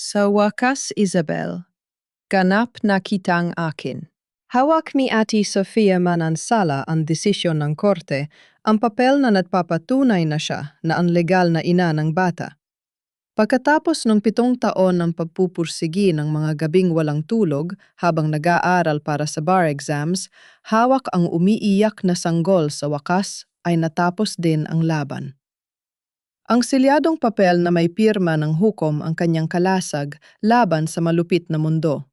Sa wakas, Isabel, ganap na kitang akin. Hawak ni Ate Sofia Manansala ang desisyon ng korte, ang papel na nagpapatunay na siya na ang legal na ina ng bata. Pagkatapos ng 7 taon ng pagpupursigi ng mga gabing walang tulog habang nag-aaral para sa bar exams, hawak ang umiiyak na sanggol sa wakas ay natapos din ang laban. Ang selyadong papel na may pirma ng hukom ang kanyang kalasag laban sa malupit na mundo.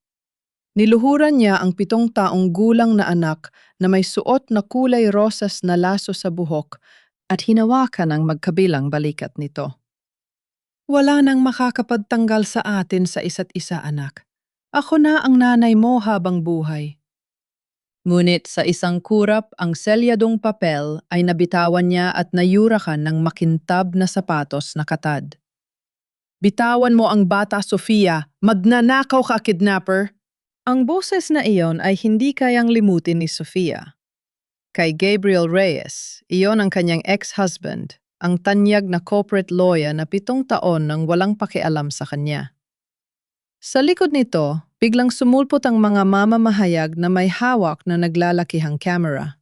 Niluhuran niya ang 7 taong gulang na anak na may suot na kulay rosas na laso sa buhok at hinawakan ang magkabilang balikat nito. Wala nang makakapagtanggal sa atin sa isa't isa, anak. Ako na ang nanay mo habang buhay. Ngunit sa isang kurap ang selyadong papel ay nabitawan niya at nayurakan ng makintab na sapatos na katad. Bitawan mo ang bata, Sofia! Magnanakaw ka, kidnapper! Ang boses na iyon ay hindi kayang limutin ni Sofia. Kay Gabriel Reyes, iyon ang kanyang ex-husband, ang tanyag na corporate lawyer na 7 taon nang walang pakialam sa kanya. Sa likod nito, biglang sumulpot ang mga mamamahayag na may hawak na naglalakihang camera.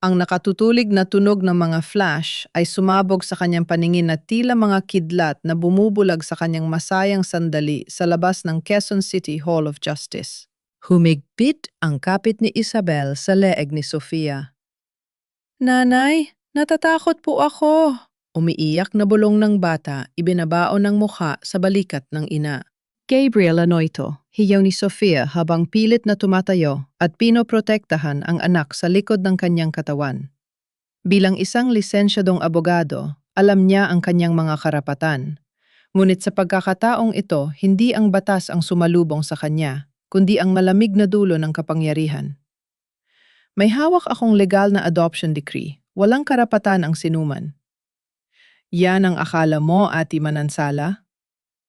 Ang nakatutulig na tunog ng mga flash ay sumabog sa kanyang paningin na tila mga kidlat na bumubulag sa kanyang masayang sandali sa labas ng Quezon City Hall of Justice. Humigpit ang kapit ni Isabel sa leeg ni Sofia. "Nanay, natatakot po ako." Umiiyak na bulong ng bata, ibinabaon ng mukha sa balikat ng ina. Gabriel Anoito, hiyaw ni Sofia habang pilit na tumatayo at pinoprotektahan ang anak sa likod ng kanyang katawan. Bilang isang lisensyadong abogado, alam niya ang kanyang mga karapatan. Ngunit sa pagkakataong ito, hindi ang batas ang sumalubong sa kanya, kundi ang malamig na dulo ng kapangyarihan. "May hawak akong legal na adoption decree. Walang karapatan ang sinuman." "Yan ang akala mo, Ate Manansala?"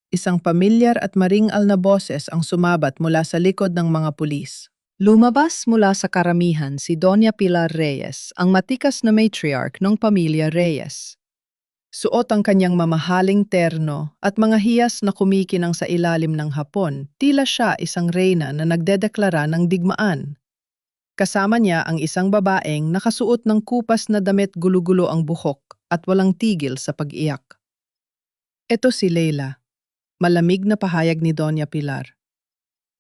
Isang pamilyar at maringal na boses ang sumabat mula sa likod ng mga pulis. Lumabas mula sa karamihan si Doña Pilar Reyes, ang matikas na matriarch ng pamilya Reyes. Suot ang kanyang mamahaling terno at mga hiyas na kumikinang sa ilalim ng hapon, tila siya isang reyna na nagdedeklara ng digmaan. Kasama niya ang isang babaeng nakasuot ng kupas na damit, gulo-gulo ang buhok at walang tigil sa pag-iyak. Ito si Leila. Malamig na pahayag ni Doña Pilar.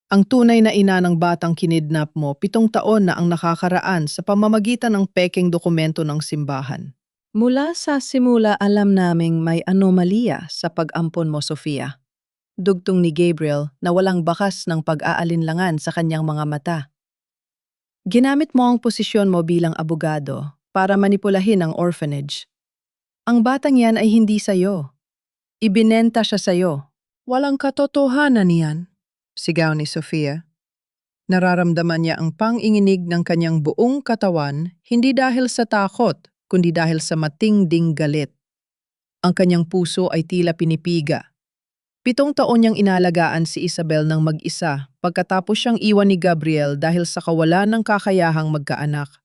Ang tunay na ina ng batang kinidnap mo, 7 taon na ang nakakaraan sa pamamagitan ng pekeng dokumento ng simbahan. Mula sa simula alam naming may anomalya sa pag-ampon mo, Sofia. Dugtong ni Gabriel na walang bakas ng pag-aalinlangan sa kanyang mga mata. Ginamit mo ang posisyon mo bilang abogado para manipulahin ang orphanage. Ang batang yan ay hindi sayo. Ibinenta siya sayo. "Walang katotohanan niyan," sigaw ni Sofia. Nararamdaman niya ang panginginig ng kanyang buong katawan, hindi dahil sa takot, kundi dahil sa matinding galit. Ang kanyang puso ay tila pinipiga. 7 taon niyang inalagaan si Isabel ng mag-isa pagkatapos siyang iwan ni Gabriel dahil sa kawalan ng kakayahang magkaanak.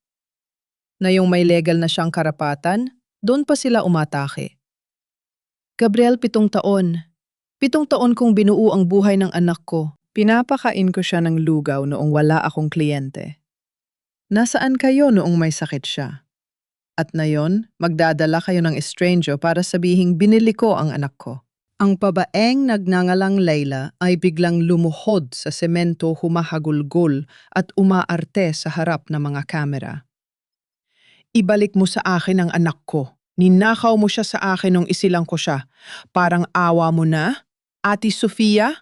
Na yung may legal na siyang karapatan, doon pa sila umatake. "Gabriel, 7 taon. 7 taon kong binuo ang buhay ng anak ko. Pinapakain ko siya ng lugaw noong wala akong kliyente. Nasaan kayo noong may sakit siya? At ngayon, magdadala kayo ng estrangyo para sabihing binili ko ang anak ko." Ang babaeng nagngangalang Leila ay biglang lumuhod sa semento, humahagulgol at umaarte sa harap ng mga kamera. "Ibalik mo sa akin ang anak ko. Ninakaw mo siya sa akin nung isilang ko siya. Parang awa mo na? Ate Sofia?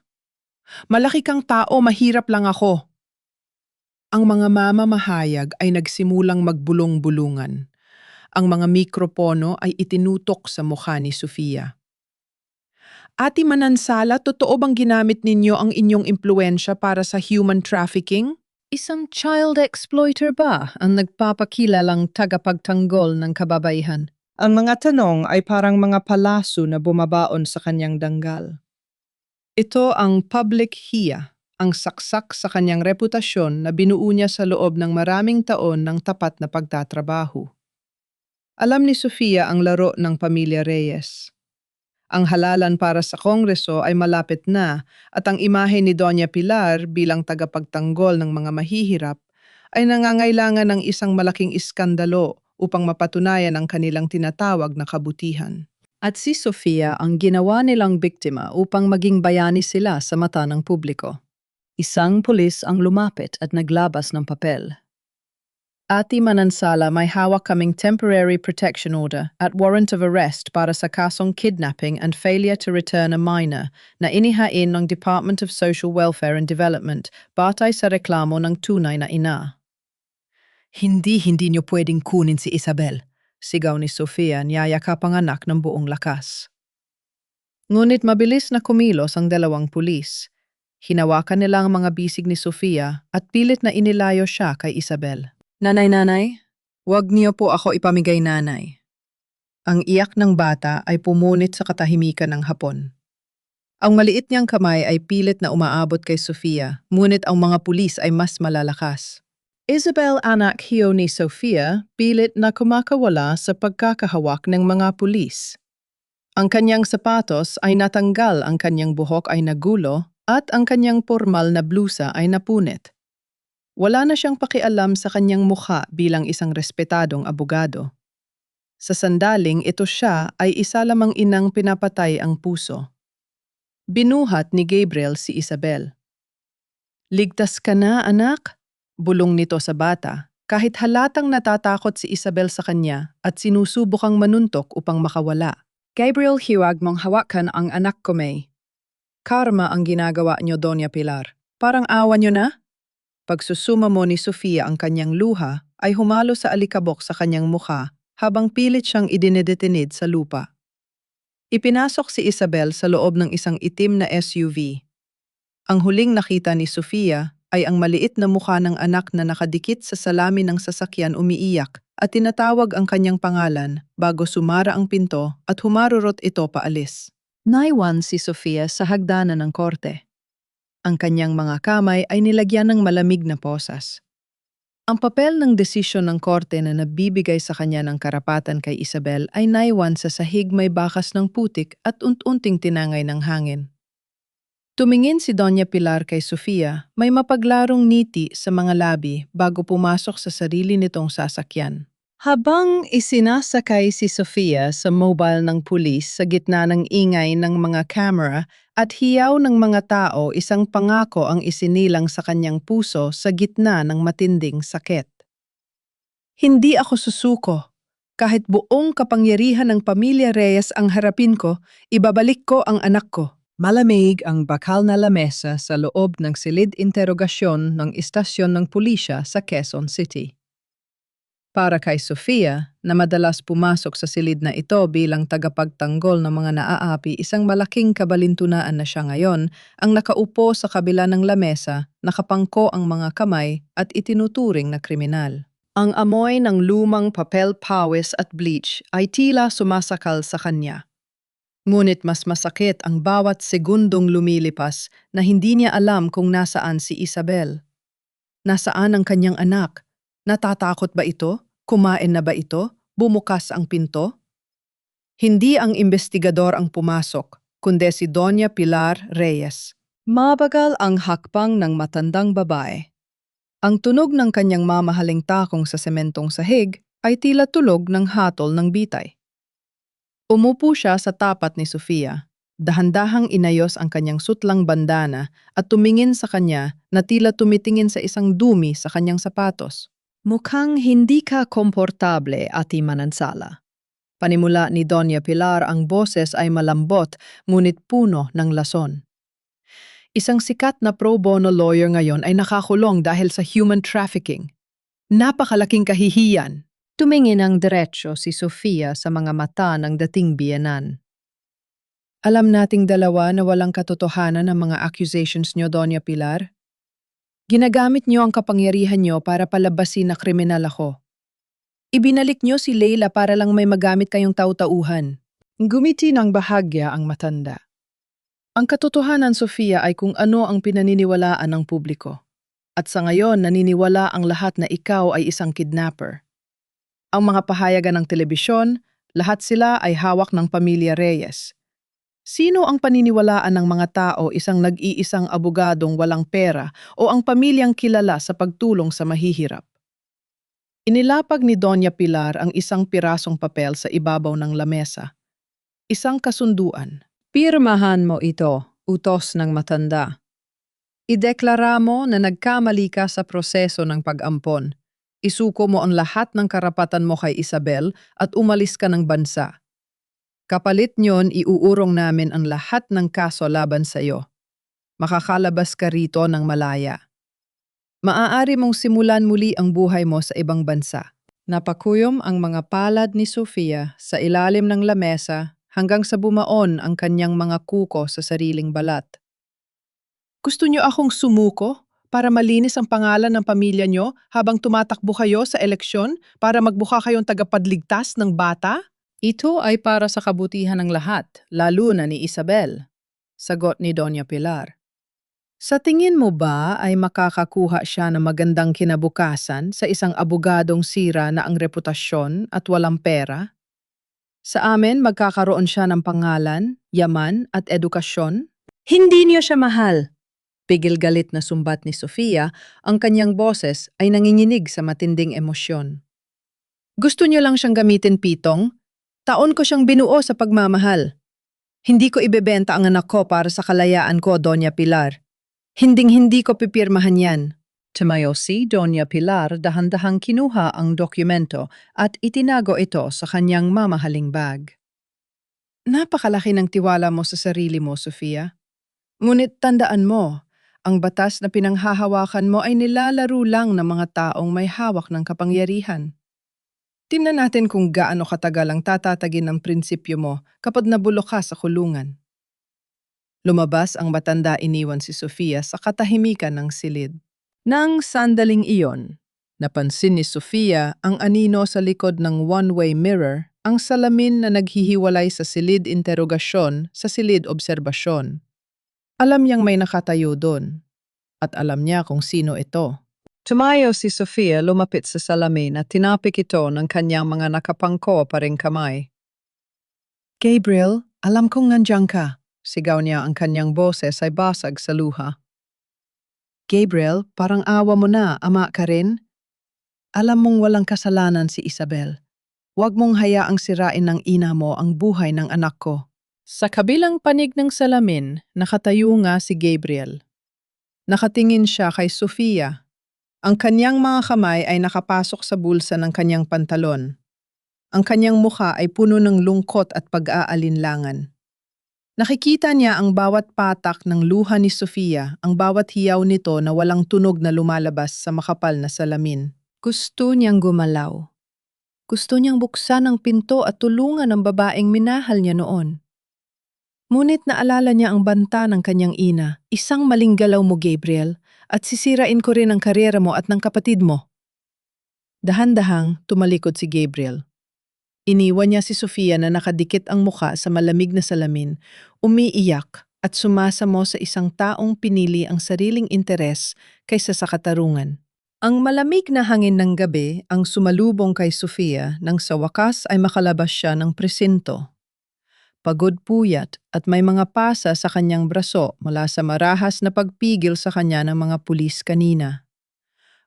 Malaki kang tao, mahirap lang ako." Ang mga mamamahayag ay nagsimulang magbulong-bulungan. Ang mga mikropono ay itinutok sa mukha ni Sofia. "Ate Manansala, totoo bang ginamit ninyo ang inyong impluensya para sa human trafficking? Isang child exploiter ba ang nagpapakilalang tagapagtanggol ng kababaihan?" Ang mga tanong ay parang mga palaso na bumabaon sa kanyang danggal. Ito ang public hiya, ang saksak sa kanyang reputasyon na binuo niya sa loob ng maraming taon ng tapat na pagtatrabaho. Alam ni Sofia ang laro ng pamilya Reyes. Ang halalan para sa Kongreso ay malapit na at ang imahe ni Doña Pilar bilang tagapagtanggol ng mga mahihirap ay nangangailangan ng isang malaking iskandalo upang mapatunayan ang kanilang tinatawag na kabutihan. At si Sofia ang ginawa nilang biktima upang maging bayani sila sa mata ng publiko. Isang pulis ang lumapit at naglabas ng papel. Ati Manansala, may hawak kaming temporary protection order at warrant of arrest para sa kasong kidnapping and failure to return a minor na inihain ng Department of Social Welfare and Development batay sa reklamo ng tunay na ina. Hindi niyo pwedeng kunin si Isabel, sigaw ni Sofia niyayakap ang anak ng buong lakas. Ngunit mabilis na kumilos ang dalawang pulis. Hinawakan nila ang mga bisig ni Sofia at pilit na inilayo siya kay Isabel. Nanay, huwag niyo po ako ipamigay nanay. Ang iyak ng bata ay pumunit sa katahimikan ng hapon. Ang maliit niyang kamay ay pilit na umaabot kay Sofia, ngunit ang mga pulis ay mas malalakas. Isabel, anak hiyo ni Sofia, pilit na kumakawala sa pagkakahawak ng mga pulis. Ang kanyang sapatos ay natanggal, ang kanyang buhok ay nagulo, at ang kanyang formal na blusa ay napunit. Wala na siyang pakialam sa kanyang mukha bilang isang respetadong abogado. Sa sandaling ito siya ay isa lamang inang pinapatay ang puso. Binuhat ni Gabriel si Isabel. "Ligtas ka na, anak?" Bulong nito sa bata, kahit halatang natatakot si Isabel sa kanya at sinusubukang manuntok upang makawala. "Gabriel, hiwag mong hawakan ang anak ko, May. Karma ang ginagawa niyo, Doña Pilar. Parang awa niyo na?" Pagsusuma mo ni Sofia ang kanyang luha ay humalo sa alikabok sa kanyang mukha habang pilit siyang idinidetinid sa lupa. Ipinasok si Isabel sa loob ng isang itim na SUV. Ang huling nakita ni Sofia ay ang maliit na mukha ng anak na nakadikit sa salamin ng sasakyan umiiyak at tinatawag ang kanyang pangalan bago sumara ang pinto at humarurot ito paalis. Naiwan si Sofia sa hagdanan ng korte. Ang kanyang mga kamay ay nilagyan ng malamig na posas. Ang papel ng desisyon ng korte na nabibigay sa kanya ng karapatan kay Isabel ay naiwan sa sahig may bakas ng putik at unti-unting tinangay ng hangin. Tumingin si Doña Pilar kay Sofia, may mapaglarong ngiti sa mga labi bago pumasok sa sarili nitong sasakyan. Habang isinasakay si Sofia sa mobile ng pulis sa gitna ng ingay ng mga camera at hiyaw ng mga tao, isang pangako ang isinilang sa kanyang puso sa gitna ng matinding sakit. "Hindi ako susuko. Kahit buong kapangyarihan ng pamilya Reyes ang harapin ko, ibabalik ko ang anak ko." Malamig ang bakal na lamesa sa loob ng silid interogasyon ng istasyon ng pulisya sa Quezon City. Para kay Sofia, na madalas pumasok sa silid na ito bilang tagapagtanggol ng mga naaapi, isang malaking kabalintunaan na siya ngayon ang nakaupo sa kabila ng lamesa, nakapangko ang mga kamay at itinuturing na kriminal. Ang amoy ng lumang papel pawis at bleach ay tila sumasakal sa kanya. Ngunit mas masakit ang bawat segundong lumilipas na hindi niya alam kung nasaan si Isabel. Nasaan ang kanyang anak? Natatakot ba ito? Kumain na ba ito? Bumukas ang pinto? Hindi ang investigador ang pumasok, kundi si Doña Pilar Reyes. Mabagal ang hakbang ng matandang babae. Ang tunog ng kanyang mamahaling takong sa sementong sahig ay tila tulog ng hatol ng bitay. Umupo siya sa tapat ni Sofia. Dahan-dahang inayos ang kanyang sutlang bandana at tumingin sa kanya na tila tumitingin sa isang dumi sa kanyang sapatos. "Mukhang hindi ka komportable, Ati Manansala." Panimula ni Doña Pilar, ang boses ay malambot ngunit puno ng lason. Isang sikat na pro bono lawyer ngayon ay nakakulong dahil sa human trafficking. Napakalaking kahihiyan. Tumingin ang diretsyo si Sofia sa mga mata ng dating biyenan. "Alam nating dalawa na walang katotohanan ang mga accusations niyo, Doña Pilar. Ginagamit niyo ang kapangyarihan niyo para palabasin na kriminal ako. Ibinalik niyo si Leila para lang may magamit kayong taw-tauhan." Gumiti ng bahagya ang matanda. Ang katotohanan, Sofia, ay kung ano ang pinaniniwalaan ng publiko. At sa ngayon, naniniwala ang lahat na ikaw ay isang kidnapper. Ang mga pahayagan ng telebisyon, lahat sila ay hawak ng pamilya Reyes. Sino ang paniniwalaan ng mga tao, isang nag-iisang abogadong walang pera o ang pamilyang kilala sa pagtulong sa mahihirap? Inilapag ni Doña Pilar ang isang pirasong papel sa ibabaw ng lamesa. Isang kasunduan. Pirmahan mo ito, utos ng matanda. Ideklara mo na nagkamali ka sa proseso ng pag-ampon. Isuko mo ang lahat ng karapatan mo kay Isabel at umalis ka ng bansa. Kapalit nyon, iuurong namin ang lahat ng kaso laban sa iyo. Makakalabas ka rito ng malaya. Maaari mong simulan muli ang buhay mo sa ibang bansa. Napakuyom ang mga palad ni Sofia sa ilalim ng lamesa hanggang sa bumaon ang kanyang mga kuko sa sariling balat. Gusto niyo akong sumuko para malinis ang pangalan ng pamilya niyo habang tumatakbo kayo sa eleksyon para magbuka kayong tagapagligtas ng bata? Ito ay para sa kabutihan ng lahat, lalo na ni Isabel. Sagot ni Doña Pilar. Sa tingin mo ba ay makakakuha siya ng magandang kinabukasan sa isang abogadong sira na ang reputasyon at walang pera? Sa amin, magkakaroon siya ng pangalan, yaman at edukasyon? Hindi niyo siya mahal. Pigil galit na sumbat ni Sofia, ang kanyang boses ay nanginginig sa matinding emosyon. Gusto niyo lang siyang gamitin, Pitong? Taon ko siyang binuo sa pagmamahal. Hindi ko ibebenta ang anak ko para sa kalayaan ko, Doña Pilar. Hinding-hindi ko pipirmahan yan. Tumayo si Doña Pilar, dahan-dahang kinuha ang dokumento at itinago ito sa kanyang mamahaling bag. Napakalaki ng tiwala mo sa sarili mo, Sofia. Ngunit tandaan mo, ang batas na pinanghahawakan mo ay nilalaro lang ng mga taong may hawak ng kapangyarihan. Tingnan natin kung gaano katagal ang tatatagin ng prinsipyo mo kapag nabulok ka sa kulungan. Lumabas ang matanda, iniwan si Sofia sa katahimikan ng silid. Nang sandaling iyon, napansin ni Sofia ang anino sa likod ng one-way mirror, ang salamin na naghihiwalay sa silid interogasyon sa silid obserbasyon. Alam niyang may nakatayo doon, at alam niya kung sino ito. Tumayo si Sofia, lumapit sa salamin at tinapik ito ng kanyang mga nakapangko pa ring kamay. Gabriel, alam kong nandiyan ka. Sigaw niya, ang kanyang boses ay basag sa luha. Gabriel, parang awa mo na, ama ka rin? Alam mong walang kasalanan si Isabel. Huwag mong hayaang sirain ng ina mo ang buhay ng anak ko. Sa kabilang panig ng salamin, nakatayo nga si Gabriel. Nakatingin siya kay Sofia. Ang kanyang mga kamay ay nakapasok sa bulsa ng kanyang pantalon. Ang kanyang mukha ay puno ng lungkot at pag-aalinlangan. Nakikita niya ang bawat patak ng luha ni Sofia, ang bawat hiyaw nito na walang tunog na lumalabas sa makapal na salamin. Gusto niyang gumalaw. Gusto niyang buksan ang pinto at tulungan ang babaeng minahal niya noon. Ngunit naalala niya ang banta ng kanyang ina, isang maling galaw mo, Gabriel, at sisirain ko rin ang karyera mo at ng kapatid mo. Dahan-dahang tumalikod si Gabriel. Iniwan niya si Sofia na nakadikit ang muka sa malamig na salamin, umiiyak at sumasamo sa isang taong pinili ang sariling interes kaysa sa katarungan. Ang malamig na hangin ng gabi ang sumalubong kay Sofia nang sa wakas ay makalabas siya ng presinto. Pagod, puyat at may mga pasa sa kanyang braso mula sa marahas na pagpigil sa kanya ng mga pulis kanina.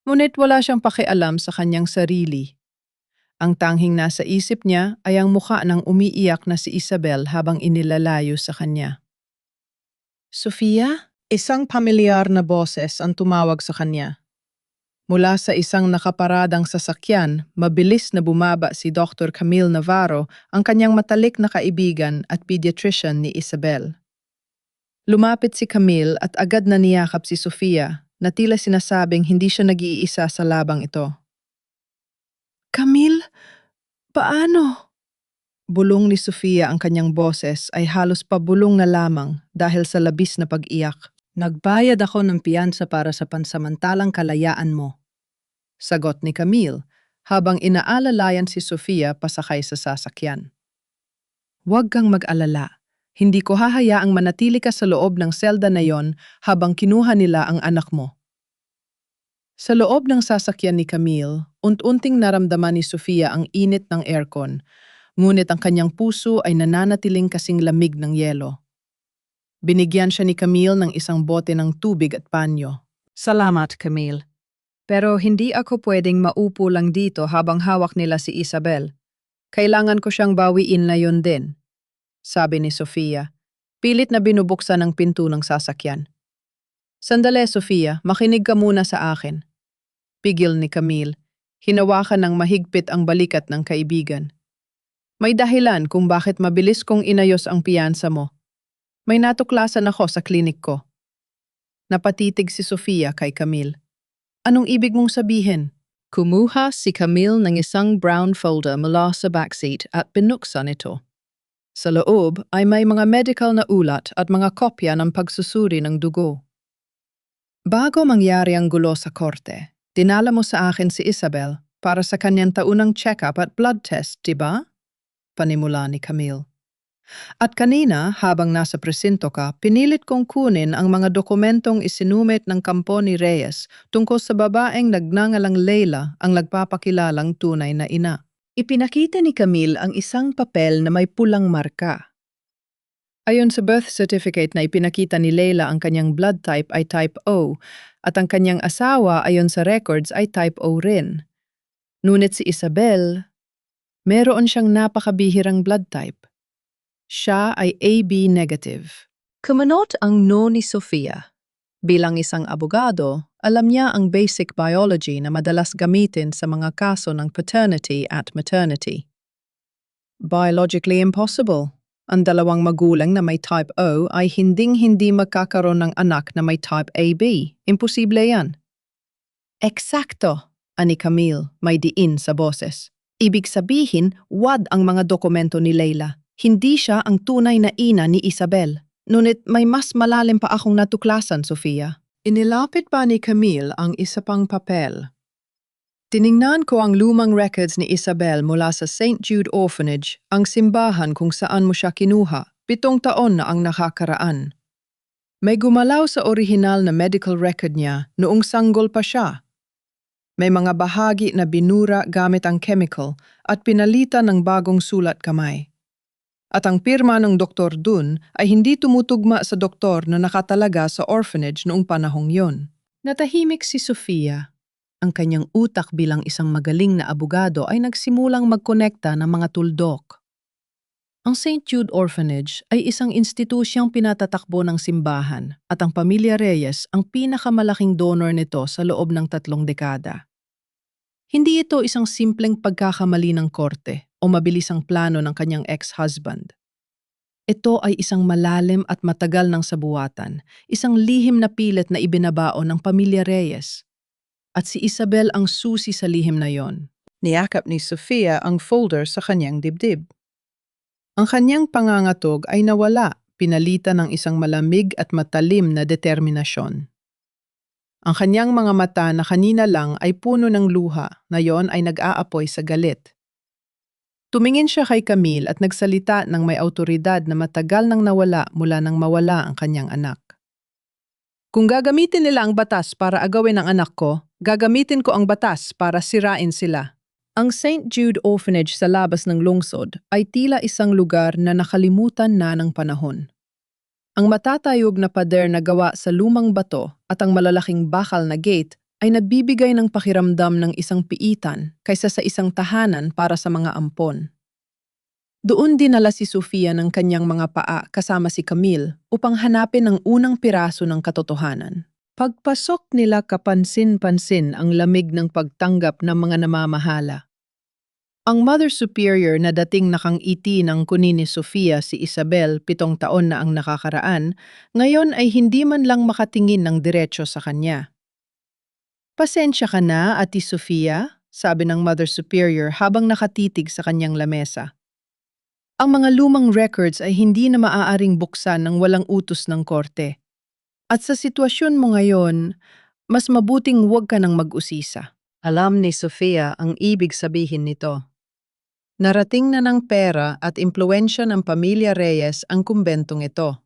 Ngunit wala siyang pakialam sa kanyang sarili. Ang tanghing nasa isip niya ay ang mukha ng umiiyak na si Isabel habang inilalayo sa kanya. Sofia? Isang pamilyar na boses ang tumawag sa kanya. Mula sa isang nakaparadang sasakyan, mabilis na bumaba si Dr. Camille Navarro, ang kanyang matalik na kaibigan at pediatrician ni Isabel. Lumapit si Camille at agad na niyakap si Sofia, na tila sinasabing hindi siya nag-iisa sa labang ito. Camille, paano? Bulong ni Sofia, ang kanyang boses ay halos pabulong na lamang dahil sa labis na pag-iyak. Nagbayad ako ng piyansa para sa pansamantalang kalayaan mo. Sagot ni Camille habang inaalalayan si Sofia pasakay sa sasakyan. Huwag kang mag-alala. Hindi ko hahayaang manatili ka sa loob ng selda na yon habang kinuha nila ang anak mo. Sa loob ng sasakyan ni Camille, unti-unting naramdaman ni Sofia ang init ng aircon, ngunit ang kanyang puso ay nananatiling kasing lamig ng yelo. Binigyan siya ni Camille ng isang bote ng tubig at panyo. Salamat, Camille. Pero hindi ako pwedeng maupo lang dito habang hawak nila si Isabel. Kailangan ko siyang bawiin na yun din, sabi ni Sofia. Pilit na binubuksan ang pinto ng sasakyan. Sandali, Sofia, makinig ka muna sa akin. Pigil ni Camille. Hinawakan ng mahigpit ang balikat ng kaibigan. May dahilan kung bakit mabilis kong inayos ang piyansa mo. May natuklasan ako sa klinik ko. Napatitig si Sofia kay Camille. Anong ibig mong sabihin? Kumuha si Camille ng isang brown folder mula sa backseat at binuksan ito. Sa loob ay may mga medical na ulat at mga kopya ng pagsusuri ng dugo. Bago mangyari ang gulo sa korte, dinala mo sa akin si Isabel para sa kanyang taunang check-up at blood test, diba? Panimula ni Camille. At kanina, habang nasa presinto ka, pinilit kong kunin ang mga dokumentong isinumit ng kampo ni Reyes tungkol sa babaeng nagngangalang Leila ang nagpapakilalang tunay na ina. Ipinakita ni Camille ang isang papel na may pulang marka. Ayon sa birth certificate na ipinakita ni Leila, ang kanyang blood type ay type O at ang kanyang asawa ayon sa records ay type O rin. Ngunit si Isabel, meron siyang napakabihirang blood type. Siya ay AB negative. Kumanot ang no ni Sofia. Bilang isang abogado, alam niya ang basic biology na madalas gamitin sa mga kaso ng paternity at maternity. Biologically impossible. Ang dalawang magulang na may type O ay hinding-hindi magkakaroon ng anak na may type AB. Imposible yan. Eksakto, ani Camille, may diin sa boses. Ibig sabihin, wad ang mga dokumento ni Leila. Hindi siya ang tunay na ina ni Isabel. Ngunit may mas malalim pa akong natuklasan, Sofia. Inilapit pa ni Camille ang isa pang papel. Tiningnan ko ang lumang records ni Isabel mula sa St. Jude Orphanage, ang simbahan kung saan mo siya kinuha. 7 taon na ang nakakaraan. May gumalaw sa orihinal na medical record niya noong sanggol pa siya. May mga bahagi na binura gamit ang chemical at pinalitan ng bagong sulat kamay. At ang pirma ng doktor dun ay hindi tumutugma sa doktor na nakatalaga sa orphanage noong panahong yon. Natahimik si Sofia. Ang kanyang utak bilang isang magaling na abogado ay nagsimulang magkonekta ng mga tuldok. Ang St. Jude Orphanage ay isang institusyong pinatatakbo ng simbahan at ang pamilya Reyes ang pinakamalaking donor nito sa loob ng 3 dekada. Hindi ito isang simpleng pagkakamali ng korte o mabilisang plano ng kanyang ex-husband. Ito ay isang malalim at matagal ng sabuatan, isang lihim na pilit na ibinabao ng pamilya Reyes. At si Isabel ang susi sa lihim na yon. Niyakap ni Sofia ang folder sa kanyang dibdib. Ang kanyang pangangatog ay nawala, pinalitan ng isang malamig at matalim na determinasyon. Ang kanyang mga mata na kanina lang ay puno ng luha, ngayon ay nag-aapoy sa galit. Tumingin siya kay Camille at nagsalita ng may awtoridad na matagal nang nawala mula nang mawala ang kanyang anak. Kung gagamitin nila ang batas para agawin ang anak ko, gagamitin ko ang batas para sirain sila. Ang St. Jude Orphanage sa labas ng lungsod ay tila isang lugar na nakalimutan na ng panahon. Ang matatayog na pader na gawa sa lumang bato at ang malalaking bakal na gate ay nagbibigay ng pakiramdam ng isang piitan kaysa sa isang tahanan para sa mga ampon. Doon dinala si Sofia ng kanyang mga paa kasama si Camille upang hanapin ang unang piraso ng katotohanan. Pagpasok nila, kapansin-pansin ang lamig ng pagtanggap ng mga namamahala. Ang Mother Superior na dating nakangiti ng kunin ni Sofia, si Isabel, 7 taon na ang nakakaraan, ngayon ay hindi man lang makatingin ng diretso sa kanya. Pasensya ka na, Ate Sofia, sabi ng Mother Superior habang nakatitig sa kanyang lamesa. Ang mga lumang records ay hindi na maaaring buksan ng walang utos ng korte. At sa sitwasyon mo ngayon, mas mabuting huwag ka nang mag-usisa. Alam ni Sofia ang ibig sabihin nito. Narating na ng pera at impluwensya ng pamilya Reyes ang kumbentong ito.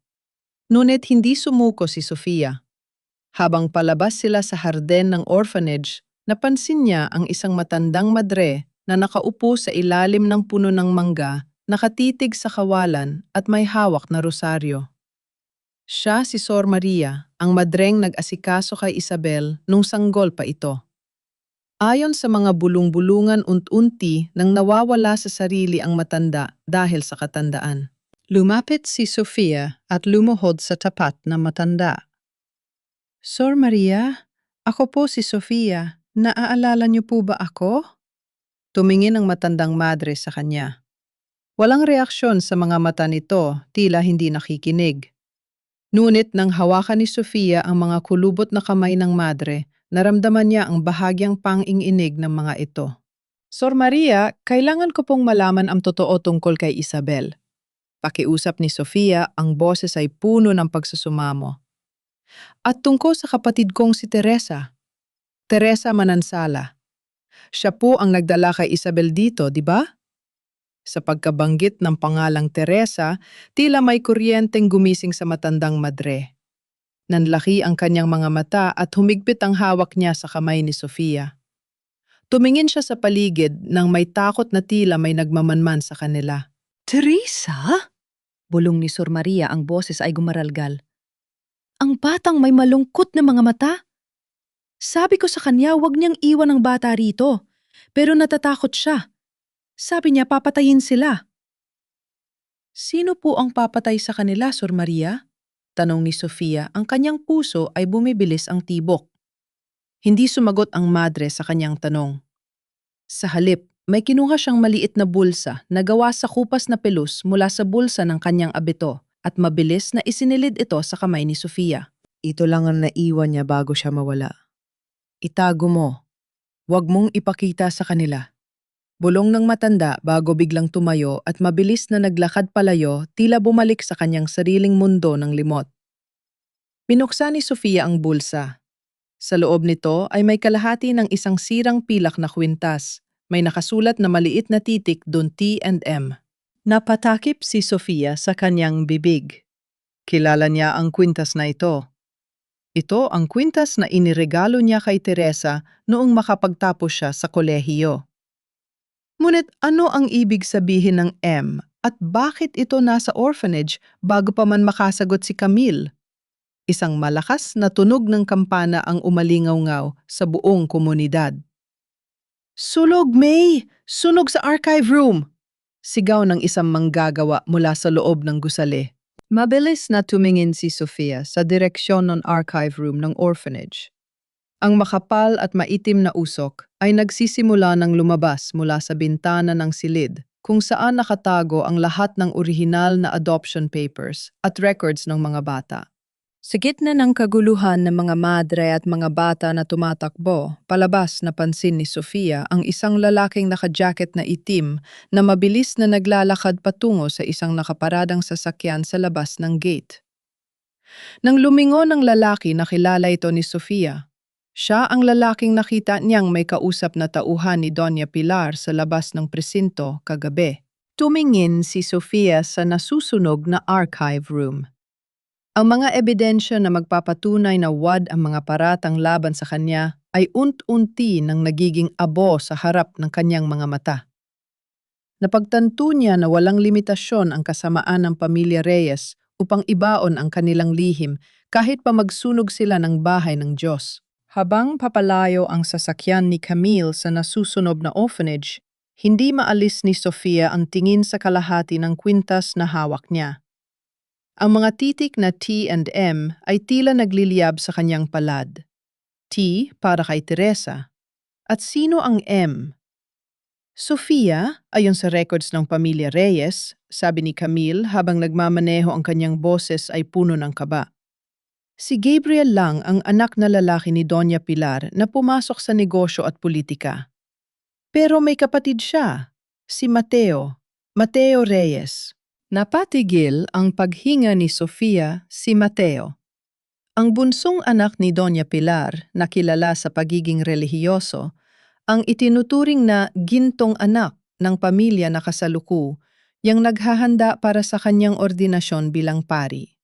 Ngunit hindi sumuko si Sofia. Habang palabas sila sa harden ng orphanage, napansin niya ang isang matandang madre na nakaupo sa ilalim ng puno ng mangga, nakatitig sa kawalan at may hawak na rosaryo. Siya si Sor Maria, ang madreng nag-asikaso kay Isabel nung sanggol pa ito. Ayon sa mga bulong-bulungan unti nang nawawala sa sarili ang matanda dahil sa katandaan. Lumapit si Sofia at lumuhod sa tapat na matanda. Sor Maria, ako po si Sofia. Naaalala niyo po ba ako? Tumingin ang matandang madre sa kanya. Walang reaksyon sa mga mata nito, tila hindi nakikinig. Ngunit nang hawakan ni Sofia ang mga kulubot na kamay ng madre, naramdaman niya ang bahagyang pang-inginig ng mga ito. Sor Maria, kailangan ko pong malaman ang totoo tungkol kay Isabel. Pakiusap ni Sofia, ang boses ay puno ng pagsusumamo. At tungkol sa kapatid kong si Teresa. Teresa Manansala. Siya po ang nagdala kay Isabel dito, di ba? Sa pagkabanggit ng pangalang Teresa, tila may kuryenteng gumising sa matandang madre. Nanlaki ang kanyang mga mata at humigpit ang hawak niya sa kamay ni Sofia. Tumingin siya sa paligid nang may takot na tila may nagmamanman sa kanila. Teresa? Bulong ni Sor Maria, ang boses ay gumaralgal. Ang batang may malungkot na mga mata? Sabi ko sa kanya huwag niyang iwan ang bata rito, pero natatakot siya. Sabi niya papatayin sila. Sino po ang papatay sa kanila, Sor Maria? Tanong ni Sofia, ang kanyang puso ay bumibilis ang tibok. Hindi sumagot ang madre sa kanyang tanong. Sa halip, may kinuha siyang maliit na bulsa na gawa sa kupas na pelus mula sa bulsa ng kanyang abito at mabilis na isinilid ito sa kamay ni Sofia. Ito lang ang naiwan niya bago siya mawala. Itago mo. Huwag mong ipakita sa kanila. Bulong ng matanda bago biglang tumayo at mabilis na naglakad palayo, tila bumalik sa kanyang sariling mundo ng limot. Pinuksan ni Sofia ang bulsa. Sa loob nito ay may kalahati ng isang sirang pilak na kwintas. May nakasulat na maliit na titik doon T&M. Napatakip si Sofia sa kanyang bibig. Kilala niya ang kwintas na ito. Ito ang kwintas na iniregalo niya kay Teresa noong makapagtapos siya sa kolehiyo. Ngunit ano ang ibig sabihin ng M at bakit ito nasa orphanage bago pa man makasagot si Camille? Isang malakas na tunog ng kampana ang umalingaw-ngaw sa buong komunidad. Sulog, May! Sunog sa archive room! Sigaw ng isang manggagawa mula sa loob ng gusali. Mabilis na tumingin si Sofia sa direksyon ng archive room ng orphanage. Ang makapal at maitim na usok ay nagsisimula ng lumabas mula sa bintana ng silid kung saan nakatago ang lahat ng orihinal na adoption papers at records ng mga bata. Sa gitna ng kaguluhan ng mga madre at mga bata na tumatakbo, palabas napansin ni Sofia ang isang lalaking naka-jacket na itim na mabilis na naglalakad patungo sa isang nakaparadang sasakyan sa labas ng gate. Nang lumingon ang lalaki, nakilala ito ni Sofia. Siya ang lalaking nakita niyang may kausap na tauhan ni Doña Pilar sa labas ng presinto kagabi. Tumingin si Sofia sa nasusunog na archive room. Ang mga ebidensya na magpapatunay na wad ang mga paratang laban sa kanya ay unti-unti nang nagiging abo sa harap ng kanyang mga mata. Napagtanto niya na walang limitasyon ang kasamaan ng pamilya Reyes upang ibaon ang kanilang lihim kahit pa magsunog sila ng bahay ng Diyos. Habang papalayo ang sasakyan ni Camille sa nasusunog na orphanage, hindi maalis ni Sofia ang tingin sa kalahati ng kwintas na hawak niya. Ang mga titik na T and M ay tila nagliliyab sa kanyang palad. T para kay Teresa. At sino ang M? Sofia, ayon sa records ng pamilya Reyes, sabi ni Camille habang nagmamaneho ang kanyang boses ay puno ng kaba. Si Gabriel lang ang anak na lalaki ni Doña Pilar na pumasok sa negosyo at politika. Pero may kapatid siya, si Mateo Reyes. Napatigil ang paghinga ni Sofia si Mateo. Ang bunsong anak ni Doña Pilar, na kilala sa pagiging relihiyoso, ang itinuturing na gintong anak ng pamilya na kasaluku, yang naghahanda para sa kanyang ordinasyon bilang pari.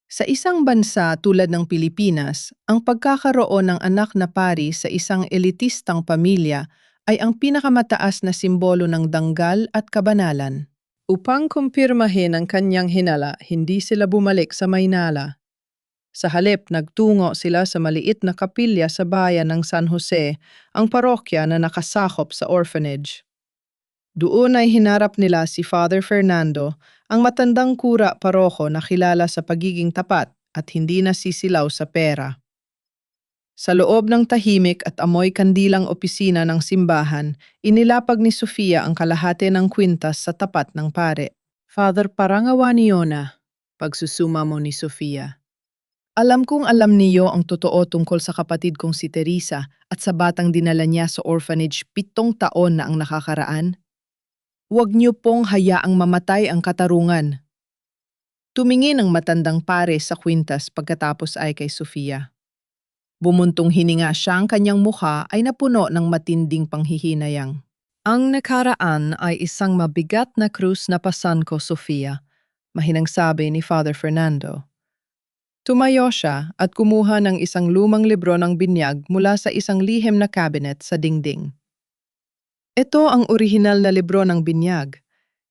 Sa isang bansa tulad ng Pilipinas, ang pagkakaroon ng anak na pari sa isang elitistang pamilya ay ang pinakamataas na simbolo ng danggal at kabanalan. Upang kumpirmahin ang kanyang hinala, hindi sila bumalik sa Maynala. Sa halip, nagtungo sila sa maliit na kapilya sa bayan ng San Jose, ang parokya na nakasakop sa orphanage. Doon ay hinarap nila si Father Fernando, ang matandang kura paroko na kilala sa pagiging tapat at hindi nasisilaw sa pera. Sa loob ng tahimik at amoy kandilang opisina ng simbahan, inilapag ni Sofia ang kalahati ng kwintas sa tapat ng pare. Father, parangawa niyo na, pagsusuma mo ni Sofia. Alam kong alam niyo ang totoo tungkol sa kapatid kong si Teresa at sa batang dinala niya sa orphanage 7 taon na ang nakakaraan. Huwag niyo pong hayaang mamatay ang katarungan. Tumingin ang matandang pare sa kwintas pagkatapos ay kay Sofia. Bumuntong hininga siya, ang kanyang mukha ay napuno ng matinding panghihinayang. Ang nakaraan ay isang mabigat na krus na pasan ko, Sofia, mahinang sabi ni Father Fernando. Tumayo siya at kumuha ng isang lumang libro ng binyag mula sa isang lihim na cabinet sa dingding. Ito ang orihinal na libro ng binyag.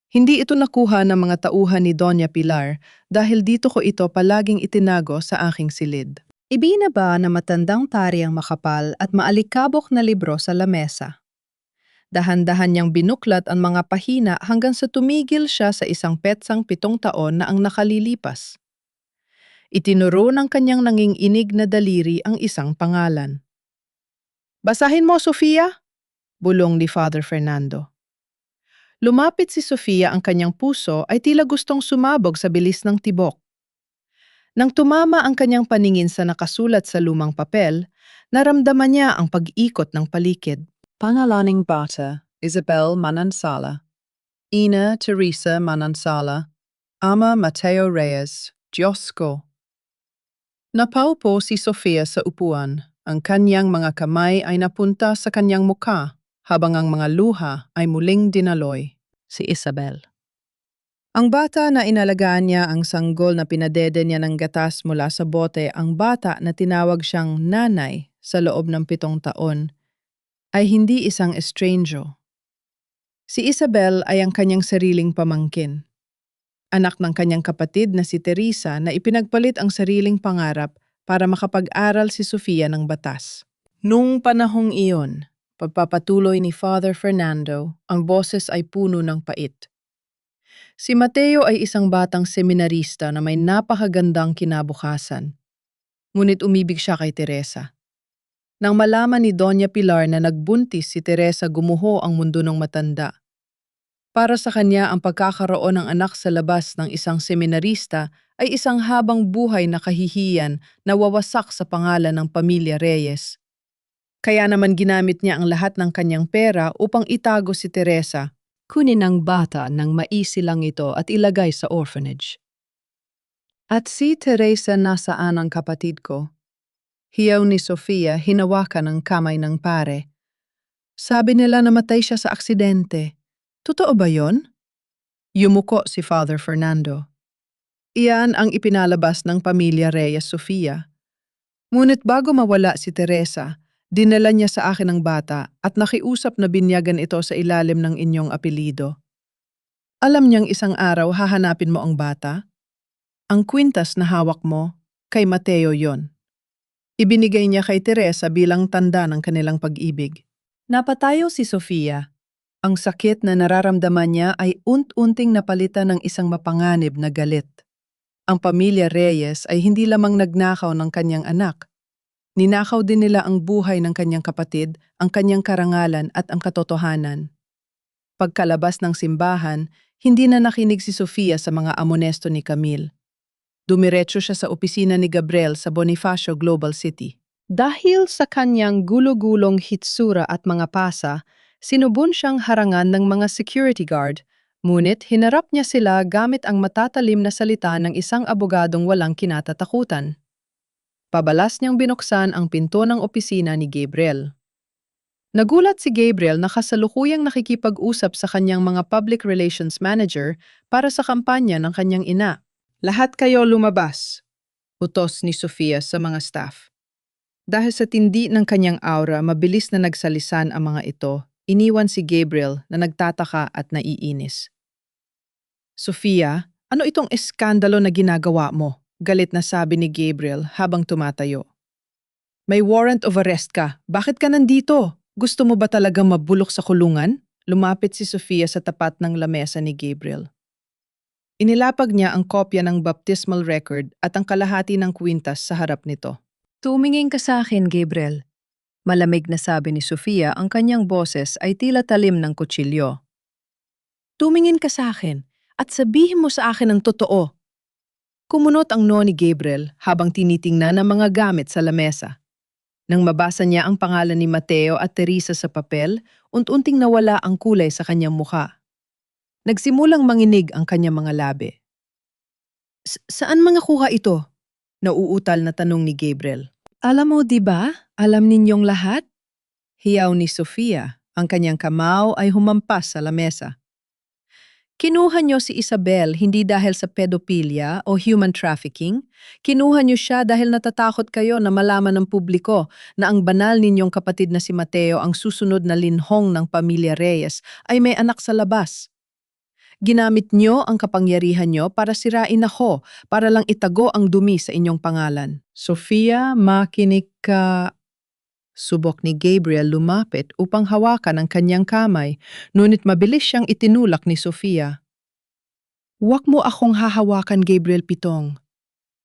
Hindi ito nakuha ng mga tauhan ni Doña Pilar dahil dito ko ito palaging itinago sa aking silid. Ibinaba na matandang pari ang makapal at maalikabok na libro sa lamesa. Dahan-dahan niyang binuklat ang mga pahina hanggang sa tumigil siya sa isang petsang 7 taon na ang nakalilipas. Itinuro ng kanyang nanginginig na daliri ang isang pangalan. "Basahin mo, Sofia!" bulong ni Father Fernando. Lumapit si Sofia, ang kanyang puso ay tila gustong sumabog sa bilis ng tibok. Nang tumama ang kanyang paningin sa nakasulat sa lumang papel, naramdaman niya ang pag-ikot ng paligid. Pangalaning bata, Isabel Manansala. Ina Teresa Manansala. Ama Mateo Reyes, Diyos ko. Napaupo si Sofia sa upuan. Ang kanyang mga kamay ay napunta sa kanyang mukha, habang ang mga luha ay muling dinaloy. Si Isabel. Ang bata na inalagaan niya, ang sanggol na pinadede niya ng gatas mula sa bote, ang bata na tinawag siyang nanay sa loob ng 7 taon, ay hindi isang estrange. Si Isabel ay ang kanyang sariling pamangkin. Anak ng kanyang kapatid na si Teresa na ipinagpalit ang sariling pangarap para makapag-aral si Sofia ng batas. Nung panahong iyon, pagpapatuloy ni Father Fernando, ang boses ay puno ng pait. Si Mateo ay isang batang seminarista na may napakagandang kinabukasan. Ngunit umibig siya kay Teresa. Nang malaman ni Doña Pilar na nagbuntis si Teresa, gumuho ang mundo ng matanda. Para sa kanya, ang pagkakaroon ng anak sa labas ng isang seminarista ay isang habang buhay na kahihiyan na wawasak sa pangalan ng pamilya Reyes. Kaya naman ginamit niya ang lahat ng kanyang pera upang itago si Teresa. Kunin ang bata nang maisilang ito at ilagay sa orphanage. At si Teresa, nasaan ang kapatid ko? Hiyaw ni Sofia, hinawakan ang kamay ng pare. Sabi nila namatay siya sa aksidente. Totoo ba yon? Yumuko si Father Fernando. Iyan ang ipinalabas ng pamilya Reyes, Sofia. Ngunit bago mawala si Teresa, dinala niya sa akin ang bata at nakiusap na binyagan ito sa ilalim ng inyong apelido. Alam niyang isang araw hahanapin mo ang bata? Ang kwintas na hawak mo, kay Mateo yon. Ibinigay niya kay Teresa bilang tanda ng kanilang pag-ibig. Napatayo si Sofia. Ang sakit na nararamdaman niya ay unt-unting napalitan ng isang mapanganib na galit. Ang pamilya Reyes ay hindi lamang nagnakaw ng kanyang anak. Ninakaw din nila ang buhay ng kanyang kapatid, ang kanyang karangalan at ang katotohanan. Pagkalabas ng simbahan, hindi na nakinig si Sofia sa mga amonesto ni Camille. Dumiretso siya sa opisina ni Gabriel sa Bonifacio Global City. Dahil sa kanyang gulo-gulong hitsura at mga pasa, sinubun siyang harangan ng mga security guard, ngunit hinarap niya sila gamit ang matatalim na salita ng isang abogadong walang kinatatakutan. Pabalas niyang binuksan ang pinto ng opisina ni Gabriel. Nagulat si Gabriel na kasalukuyang nakikipag-usap sa kanyang mga public relations manager para sa kampanya ng kanyang ina. Lahat kayo lumabas, utos ni Sofia sa mga staff. Dahil sa tindi ng kanyang aura, mabilis na nagsalisan ang mga ito. Iniwan si Gabriel na nagtataka at naiinis. Sofia, ano itong eskandalo na ginagawa mo? Galit na sabi ni Gabriel habang tumatayo. May warrant of arrest ka. Bakit ka nandito? Gusto mo ba talaga mabulok sa kulungan? Lumapit si Sofia sa tapat ng lamesa ni Gabriel. Inilapag niya ang kopya ng baptismal record at ang kalahati ng kwintas sa harap nito. Tumingin ka sa akin, Gabriel. Malamig na sabi ni Sofia, ang kanyang boses ay tila talim ng kutsilyo. Tumingin ka sa akin at sabihin mo sa akin ang totoo. Kumunot ang noo ni Gabriel habang tinitingnan ang mga gamit sa lamesa. Nang mabasa niya ang pangalan ni Mateo at Teresa sa papel, unti-unting nawala ang kulay sa kanyang mukha. Nagsimulang manginig ang kanyang mga labi. Saan mga kuha ito? Nauutal na tanong ni Gabriel. Alam mo, di ba? Alam ninyong lahat? Hiyaw ni Sofia, ang kanyang kamao ay humampas sa lamesa. Kinuha niyo si Isabel hindi dahil sa pedophilia o human trafficking. Kinuha niyo siya dahil natatakot kayo na malaman ng publiko na ang banal ninyong kapatid na si Mateo ang susunod na linhong ng pamilya Reyes ay may anak sa labas. Ginamit niyo ang kapangyarihan niyo para sirain ako, para lang itago ang dumi sa inyong pangalan. Sofia, makinig ka. Subok ni Gabriel lumapit upang hawakan ang kanyang kamay, ngunit mabilis siyang itinulak ni Sofia. Huwag mo akong hahawakan, Gabriel Pitong.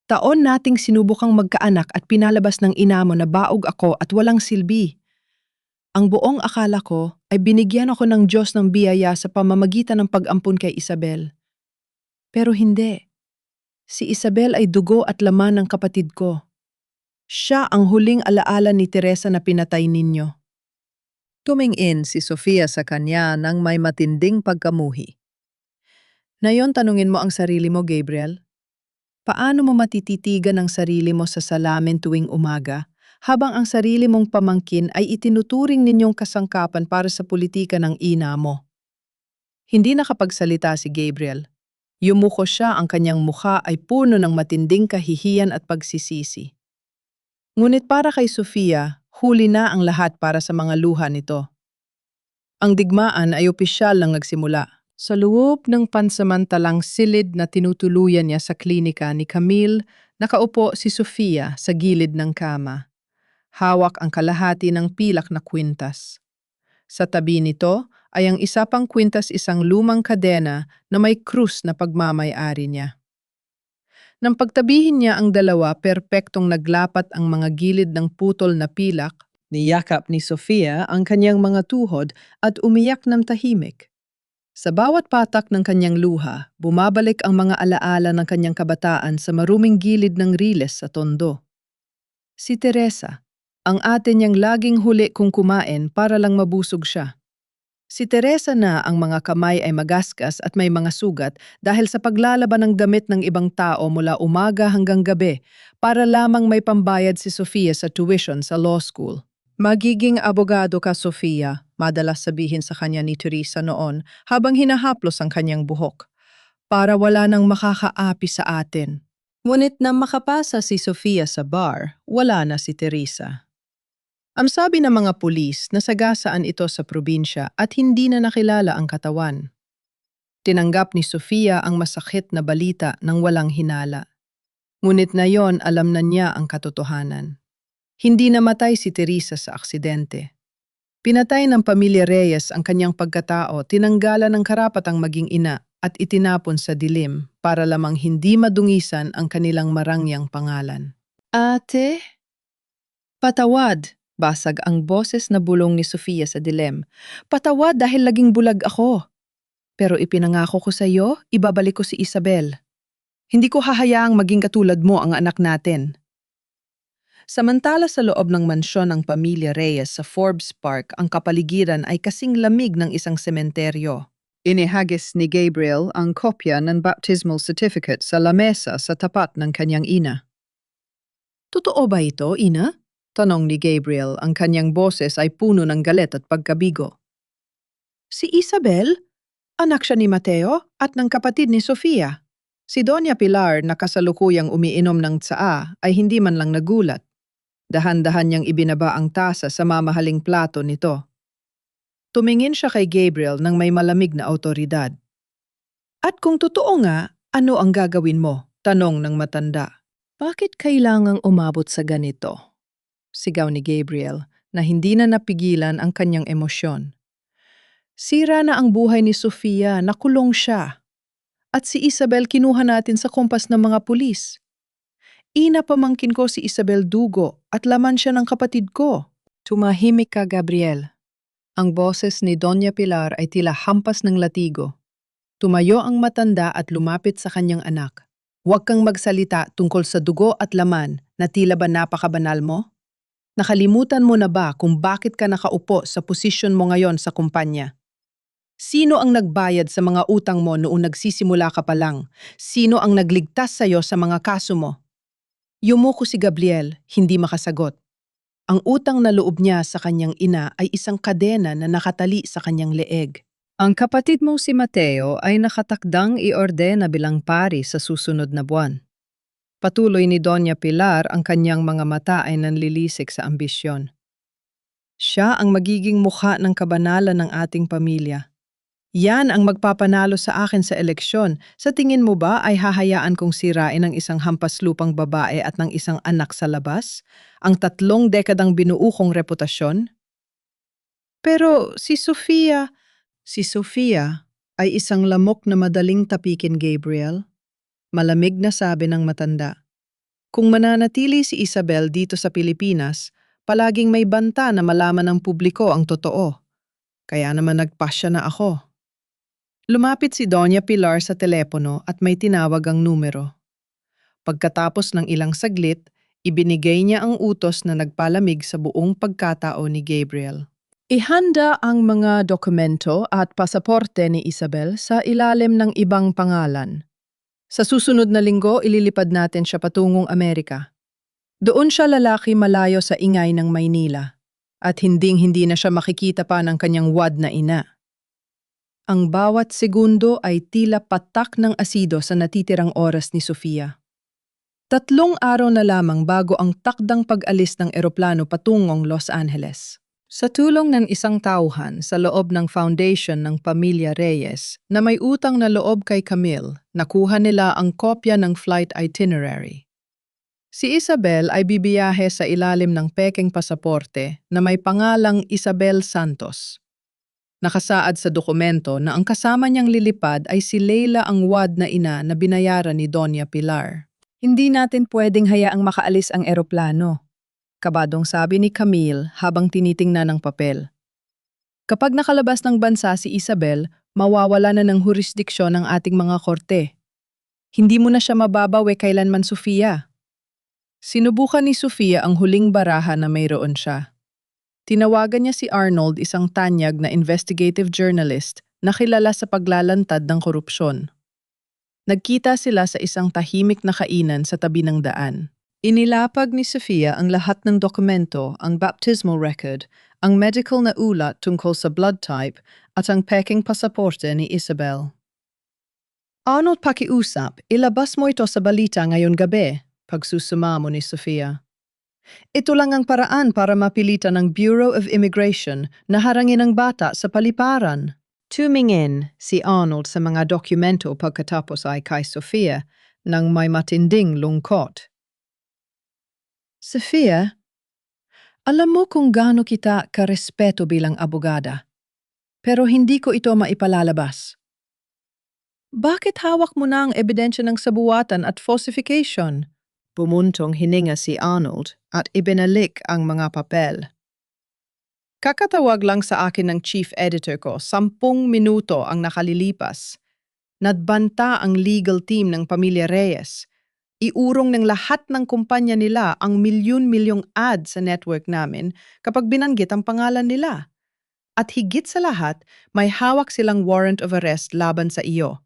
Taon nating sinubukang magkaanak at pinalabas ng ina mo na baog ako at walang silbi. Ang buong akala ko ay binigyan ako ng Diyos ng biyaya sa pamamagitan ng pag-ampun kay Isabel. Pero hindi. Si Isabel ay dugo at laman ng kapatid ko. Siya ang huling alaala ni Teresa na pinatay ninyo. Tumingin si Sofia sa kanya nang may matinding pagkamuhi. Ngayon tanungin mo ang sarili mo, Gabriel. Paano mo matititigan ang sarili mo sa salamin tuwing umaga habang ang sarili mong pamangkin ay itinuturing ninyong kasangkapan para sa politika ng ina mo? Hindi nakapagsalita si Gabriel. Yumuko siya, ang kanyang mukha ay puno ng matinding kahihiyan at pagsisisi. Ngunit para kay Sofia, huli na ang lahat para sa mga luha nito. Ang digmaan ay opisyal lang nagsimula. Sa loob ng pansamantalang silid na tinutuluyan niya sa klinika ni Camille, nakaupo si Sofia sa gilid ng kama. Hawak ang kalahati ng pilak na kwintas. Sa tabi nito ay ang isa pang kwintas, isang lumang kadena na may krus na pagmamay-ari niya. Nang pagtabihin niya ang dalawa, perpektong naglapat ang mga gilid ng putol na pilak, niyakap ni Sofia ang kanyang mga tuhod at umiyak ng tahimik. Sa bawat patak ng kanyang luha, bumabalik ang mga alaala ng kanyang kabataan sa maruming gilid ng riles sa tondo. Si Teresa, ang ate niyang laging huli kung kumain para lang mabusog siya. Si Teresa na ang mga kamay ay magaskas at may mga sugat dahil sa paglalaban ng damit ng ibang tao mula umaga hanggang gabi para lamang may pambayad si Sofia sa tuition sa law school. Magiging abogado ka, Sofia, madalas sabihin sa kanya ni Teresa noon habang hinahaplos ang kanyang buhok, para wala nang makakaapi sa atin. Ngunit nang makapasa si Sofia sa bar, wala na si Teresa. Ang sabi ng mga pulis, nasagasaan ito sa probinsya at hindi na nakilala ang katawan. Tinanggap ni Sofia ang masakit na balita ng walang hinala. Ngunit ngayon alam na niya ang katotohanan. Hindi namatay si Teresa sa aksidente. Pinatay ng pamilya Reyes ang kanyang pagkatao, tinanggalan ng karapatang maging ina at itinapon sa dilim para lamang hindi madungisan ang kanilang marangyang pangalan. Ate? Patawad! Basag ang boses na bulong ni Sofia sa dilim. Patawad dahil laging bulag ako. Pero ipinangako ko sa iyo, ibabalik ko si Isabel. Hindi ko hahayaang maging katulad mo ang anak natin. Samantala sa loob ng mansyon ng pamilya Reyes sa Forbes Park, ang kapaligiran ay kasing lamig ng isang sementeryo. Inihagis ni Gabriel ang kopya ng baptismal certificate sa lamesa sa tapat ng kanyang ina. Totoo ba ito, ina? Tanong ni Gabriel, ang kanyang boses ay puno ng galit at pagkabigo. Si Isabel? Anak siya ni Mateo at ng kapatid ni Sofia. Si Doña Pilar na kasalukuyang umiinom ng tsaa ay hindi man lang nagulat. Dahan-dahan niyang ibinaba ang tasa sa mamahaling plato nito. Tumingin siya kay Gabriel nang may malamig na awtoridad. At kung totoo nga, ano ang gagawin mo? Tanong ng matanda. Bakit kailangang umabot sa ganito? Sigaw ni Gabriel na hindi na napigilan ang kanyang emosyon. Sira na ang buhay ni Sofia, nakulong siya. At si Isabel kinuha natin sa kompas ng mga pulis. Ina pamangkin ko si Isabel Dugo at laman siya ng kapatid ko. Tumahimik ka, Gabriel. Ang boses ni Doña Pilar ay tila hampas ng latigo. Tumayo ang matanda at lumapit sa kanyang anak. Huwag kang magsalita tungkol sa dugo at laman na tila ba napakabanal mo? Nakalimutan mo na ba kung bakit ka nakaupo sa posisyon mo ngayon sa kumpanya? Sino ang nagbayad sa mga utang mo noong nagsisimula ka pa lang? Sino ang nagligtas sa'yo sa mga kaso mo? Yumuko si Gabriel, hindi makasagot. Ang utang na loob niya sa kanyang ina ay isang kadena na nakatali sa kanyang leeg. Ang kapatid mong si Mateo ay nakatakdang iordena bilang pari sa susunod na buwan. Patuloy ni Doña Pilar, ang kanyang mga mata ay nanlilisik sa ambisyon. Siya ang magiging mukha ng kabanalan ng ating pamilya. Yan ang magpapanalo sa akin sa eleksyon. Sa tingin mo ba ay hahayaan kong sirain ng isang hampas lupang babae at ng isang anak sa labas? Ang 3 dekadang binuo kong reputasyon? Pero si Sofia ay isang lamok na madaling tapikin, Gabriel. Malamig na sabi ng matanda. Kung mananatili si Isabel dito sa Pilipinas, palaging may banta na malaman ng publiko ang totoo. Kaya naman nagpasya na ako. Lumapit si Doña Pilar sa telepono at may tinawag ang numero. Pagkatapos ng ilang saglit, ibinigay niya ang utos na nagpalamig sa buong pagkatao ni Gabriel. Ihanda ang mga dokumento at pasaporte ni Isabel sa ilalim ng ibang pangalan. Sa susunod na linggo, ililipad natin siya patungong Amerika. Doon siya lalaki malayo sa ingay ng Maynila at hinding-hindi na siya makikita pa ng kanyang wad na ina. Ang bawat segundo ay tila patak ng asido sa natitirang oras ni Sofia. 3 araw na lamang bago ang takdang pag-alis ng eroplano patungong Los Angeles. Sa tulong ng isang tauhan sa loob ng foundation ng Pamilya Reyes na may utang na loob kay Camille, nakuha nila ang kopya ng flight itinerary. Si Isabel ay bibiyahe sa ilalim ng pekeng pasaporte na may pangalang Isabel Santos. Nakasaad sa dokumento na ang kasama niyang lilipad ay si Leila, ang wad na ina na binayaran ni Doña Pilar. Hindi natin pwedeng hayaang makaalis ang eroplano, kabadong sabi ni Camille habang tinitingnan ang papel. Kapag nakalabas ng bansa si Isabel, mawawala na ng jurisdiksyon ng ating mga korte. Hindi mo na siya mababawi kailanman, Sofia. Sinubukan ni Sofia ang huling baraha na mayroon siya. Tinawagan niya si Arnold, isang tanyag na investigative journalist na kilala sa paglalantad ng korupsyon. Nagkita sila sa isang tahimik na kainan sa tabi ng daan. Inilapag ni Sofia ang lahat ng dokumento, ang baptismal record, ang medical na ulat tungkol sa blood type at ang peking pasaporte ni Isabel. Arnold, pakiusap, ilabas mo ito sa balita ngayon gabi, pagsusumamo ni Sofia. Ito lang ang paraan para mapilitan ng Bureau of Immigration na harangin ang bata sa paliparan. Tumingin si Arnold sa mga dokumento pagkatapos ay kay Sofia nang may matinding lungkot. Sofia, alam mo kung gaano kita karespeto bilang abogada, pero hindi ko ito maipalalabas. Bakit hawak mo na ang ebidensya ng sabuatan at falsification? Bumuntong hininga si Arnold at ibinalik ang mga papel. Kakatawag lang sa akin ng chief editor ko, 10 minuto ang nakalilipas. Nadbanta ang legal team ng Pamilya Reyes. Iurong ng lahat ng kumpanya nila ang milyon-milyong ad sa network namin kapag binanggit ang pangalan nila. At higit sa lahat, may hawak silang warrant of arrest laban sa iyo.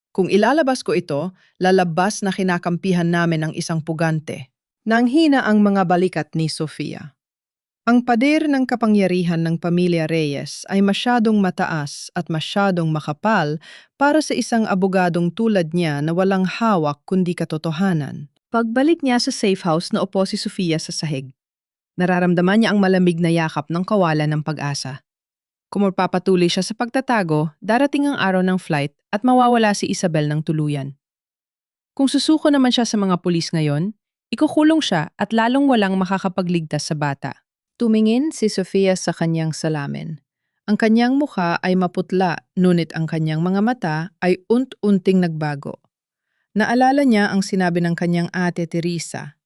Kung ilalabas ko ito, lalabas na kinakampihan namin ang isang pugante. Nanghina ang mga balikat ni Sofia. Ang pader ng kapangyarihan ng Pamilya Reyes ay masyadong mataas at masyadong makapal para sa isang abogadong tulad niya na walang hawak kundi katotohanan. Pagbalik niya sa safe house na upo si Sofia sa sahig. Nararamdaman niya ang malamig na yakap ng kawalan ng pag-asa. Kung magpapatuloy siya sa pagtatago, darating ang araw ng flight at mawawala si Isabel ng tuluyan. Kung susuko naman siya sa mga pulis ngayon, ikukulong siya at lalong walang makakapagligtas sa bata. Tumingin si Sofia sa kanyang salamin. Ang kanyang mukha ay maputla, ngunit ang kanyang mga mata ay unti-unting nagbago. Naalala niya ang sinabi ng kanyang ate Teresa.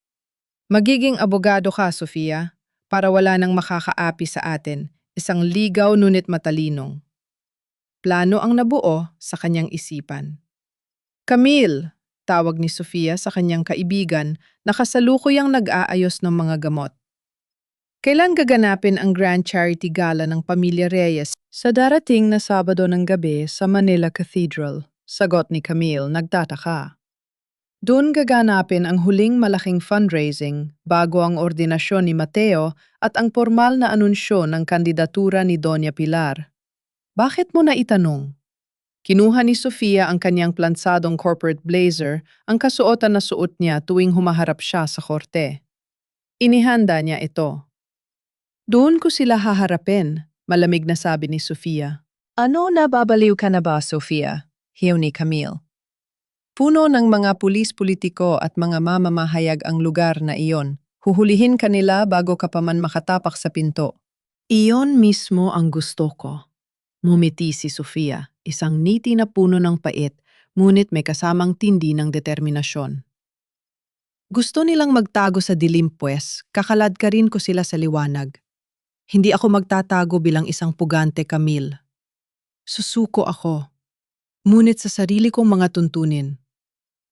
Magiging abogado ka, Sofia, para wala nang makakaapi sa atin, isang ligaw ngunit matalinong. Plano ang nabuo sa kanyang isipan. Camille, tawag ni Sofia sa kanyang kaibigan na kasalukuyang nag-aayos ng mga gamot. Kailan gaganapin ang Grand Charity Gala ng Pamilya Reyes? Sa darating na Sabado ng gabi sa Manila Cathedral, sagot ni Camille nagtataka. Doon gaganapin ang huling malaking fundraising bago ang ordinasyon ni Mateo at ang formal na anunsyo ng kandidatura ni Doña Pilar. Bakit mo na itanong? Kinuha ni Sofia ang kanyang plansadong corporate blazer, ang kasuotan na suot niya tuwing humaharap siya sa korte. Inihanda niya ito. Doon ko sila haharapin, malamig na sabi ni Sofia. Ano, nababaliw ka na ba, Sofia? Hiyaw ni Camille. Puno ng mga pulis-politiko at mga mamamahayag ang lugar na iyon. Huhulihin kanila bago ka pa man makatapak sa pinto. Iyon mismo ang gusto ko. Mumiti si Sofia, isang niti na puno ng pait, ngunit may kasamang tindi ng determinasyon. Gusto nilang magtago sa dilim pues, kakalad ka rin ko sila sa liwanag. Hindi ako magtatago bilang isang pugante, Camille. Susuko ako, ngunit sa sarili kong mga tuntunin.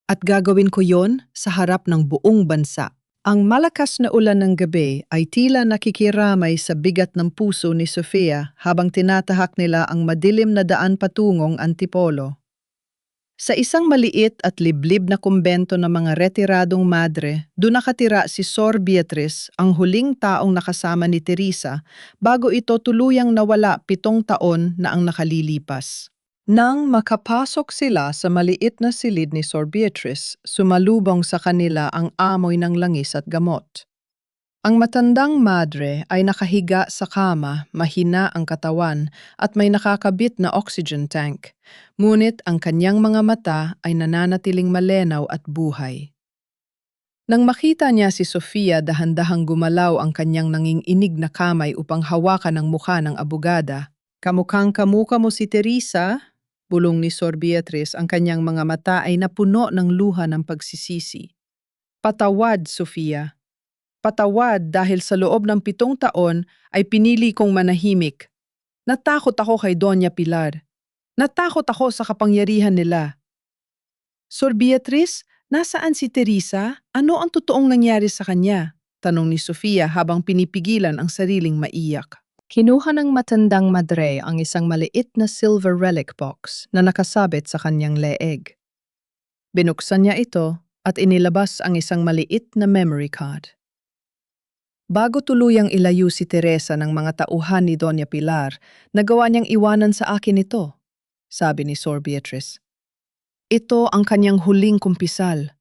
At gagawin ko yon sa harap ng buong bansa. Ang malakas na ulan ng gabi ay tila nakikiramay sa bigat ng puso ni Sofia habang tinatahak nila ang madilim na daan patungong Antipolo. Sa isang maliit at liblib na kumbento ng mga retiradong madre, doon nakatira si Sor Beatriz, ang huling taong nakasama ni Teresa, bago ito tuluyang nawala 7 taon na ang nakalilipas. Nang makapasok sila sa maliit na silid ni Sor Beatriz, sumalubong sa kanila ang amoy ng langis at gamot. Ang matandang madre ay nakahiga sa kama, mahina ang katawan at may nakakabit na oxygen tank. Ngunit ang kanyang mga mata ay nananatiling malenaw at buhay. Nang makita niya si Sofia, dahan-dahang gumalaw ang kanyang nanginginig na kamay upang hawakan ang mukha ng abogada. Kamukhang kamuka mo si Teresa, bulong ni Sor Beatriz, ang kanyang mga mata ay napuno ng luha ng pagsisisi. Patawad, Sofia. Patawad dahil sa loob ng 7 taon ay pinili kong manahimik. Natakot ako kay Doña Pilar. Natakot ako sa kapangyarihan nila. Sor Beatriz, nasaan si Teresa? Ano ang totoong nangyari sa kanya? Tanong ni Sofia habang pinipigilan ang sariling maiyak. Kinuha ng matandang madre ang isang maliit na silver relic box na nakasabit sa kanyang leeg. Binuksan niya ito at inilabas ang isang maliit na memory card. Bago tuluyang ilayo si Teresa ng mga tauhan ni Doña Pilar, nagawa niyang iwanan sa akin ito, sabi ni Sor Beatriz. Ito ang kanyang huling kumpisal.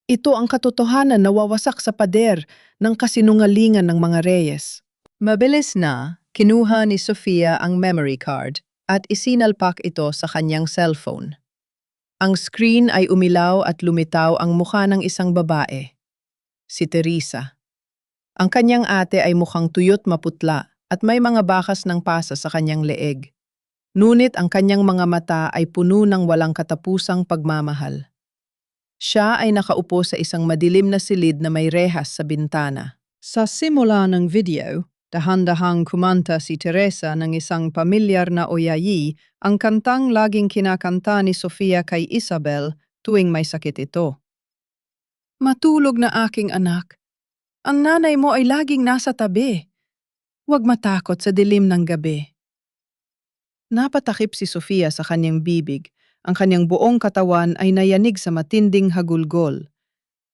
Ito ang katotohanan na wawasak sa pader ng kasinungalingan ng mga Reyes. Mabilis na, kinuha ni Sofia ang memory card at isinalpak ito sa kanyang cellphone. Ang screen ay umilaw at lumitaw ang mukha ng isang babae, si Teresa. Ang kanyang ate ay mukhang tuyot maputla at may mga bakas ng pasa sa kanyang leeg. Ngunit ang kanyang mga mata ay puno ng walang katapusang pagmamahal. Siya ay nakaupo sa isang madilim na silid na may rehas sa bintana. Sa simula ng video, dahan-dahang kumanta si Teresa ng isang pamilyar na oyayi, ang kantang laging kinakanta ni Sofia kay Isabel tuwing may sakit ito. Matulog na aking anak. Ang nanay mo ay laging nasa tabi. Huwag matakot sa dilim ng gabi. Napatakip si Sofia sa kanyang bibig. Ang kanyang buong katawan ay nayanig sa matinding hagulgol.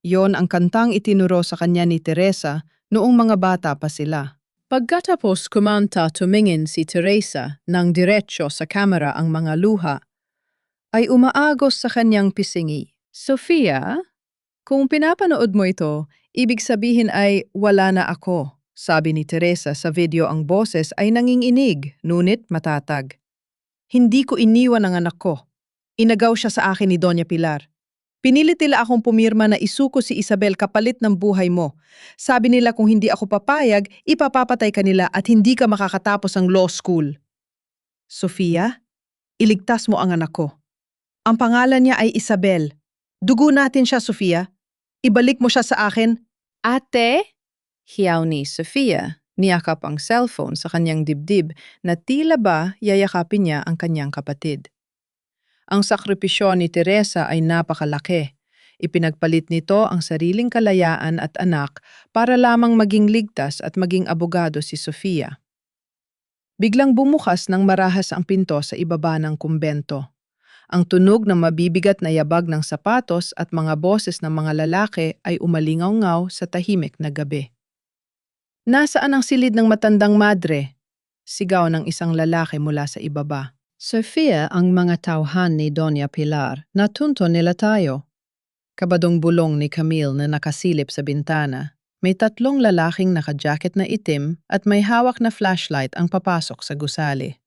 Yon ang kantang itinuro sa kanya ni Teresa noong mga bata pa sila. Pagkatapos kumanta, tumingin si Teresa nang diretsyo sa kamera ang mga luha, ay umaagos sa kanyang pisingi. Sofia, kung pinapanood mo ito, ibig sabihin ay wala na ako. Sabi ni Teresa sa video, ang boses ay nanginginig, ngunit matatag. Hindi ko iniwan ang anak ko. Inagaw siya sa akin ni Doña Pilar. Pinilit nila akong pumirma na isuko si Isabel kapalit ng buhay mo. Sabi nila kung hindi ako papayag, ipapapatay ka nila at hindi ka makakatapos ang law school. Sofia, iligtas mo ang anak ko. Ang pangalan niya ay Isabel. Dugo natin siya, Sofia. Ibalik mo siya sa akin. Ate? Hiyaw ni Sofia. Niyakap ang cellphone sa kanyang dibdib na tila ba yayakapin niya ang kanyang kapatid. Ang sakripisyo ni Teresa ay napakalaki. Ipinagpalit nito ang sariling kalayaan at anak para lamang maging ligtas at maging abogado si Sofia. Biglang bumukas ng marahas ang pinto sa ibaba ng kumbento. Ang tunog ng mabibigat na yabag ng sapatos at mga boses ng mga lalaki ay umalingaw-ngaw sa tahimik na gabi. Nasaan ang silid ng matandang madre? Sigaw ng isang lalaki mula sa ibaba. Sofia, ang mga tauhan ni Doña Pilar, natunto nila tayo. Kabadong bulong ni Camille na nakasilip sa bintana. May 3 lalaking naka-jacket na itim at may hawak na flashlight ang papasok sa gusali.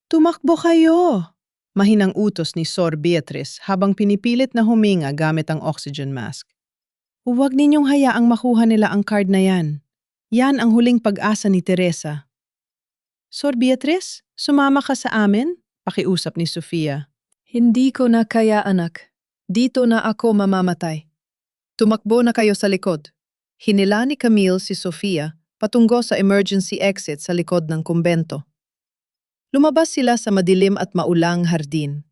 Tumakbo kayo! Mahinang utos ni Sor Beatriz habang pinipilit na huminga gamit ang oxygen mask. Huwag ninyong hayaang makuha nila ang card na yan. Yan ang huling pag-asa ni Teresa. Sor Beatriz, sumama ka sa amin? Pakiusap ni Sofia. Hindi ko na kaya, anak. Dito na ako mamamatay. Tumakbo na kayo sa likod. Hinila ni Camille si Sofia patungo sa emergency exit sa likod ng kumbento. Lumabas sila sa madilim at maulang hardin.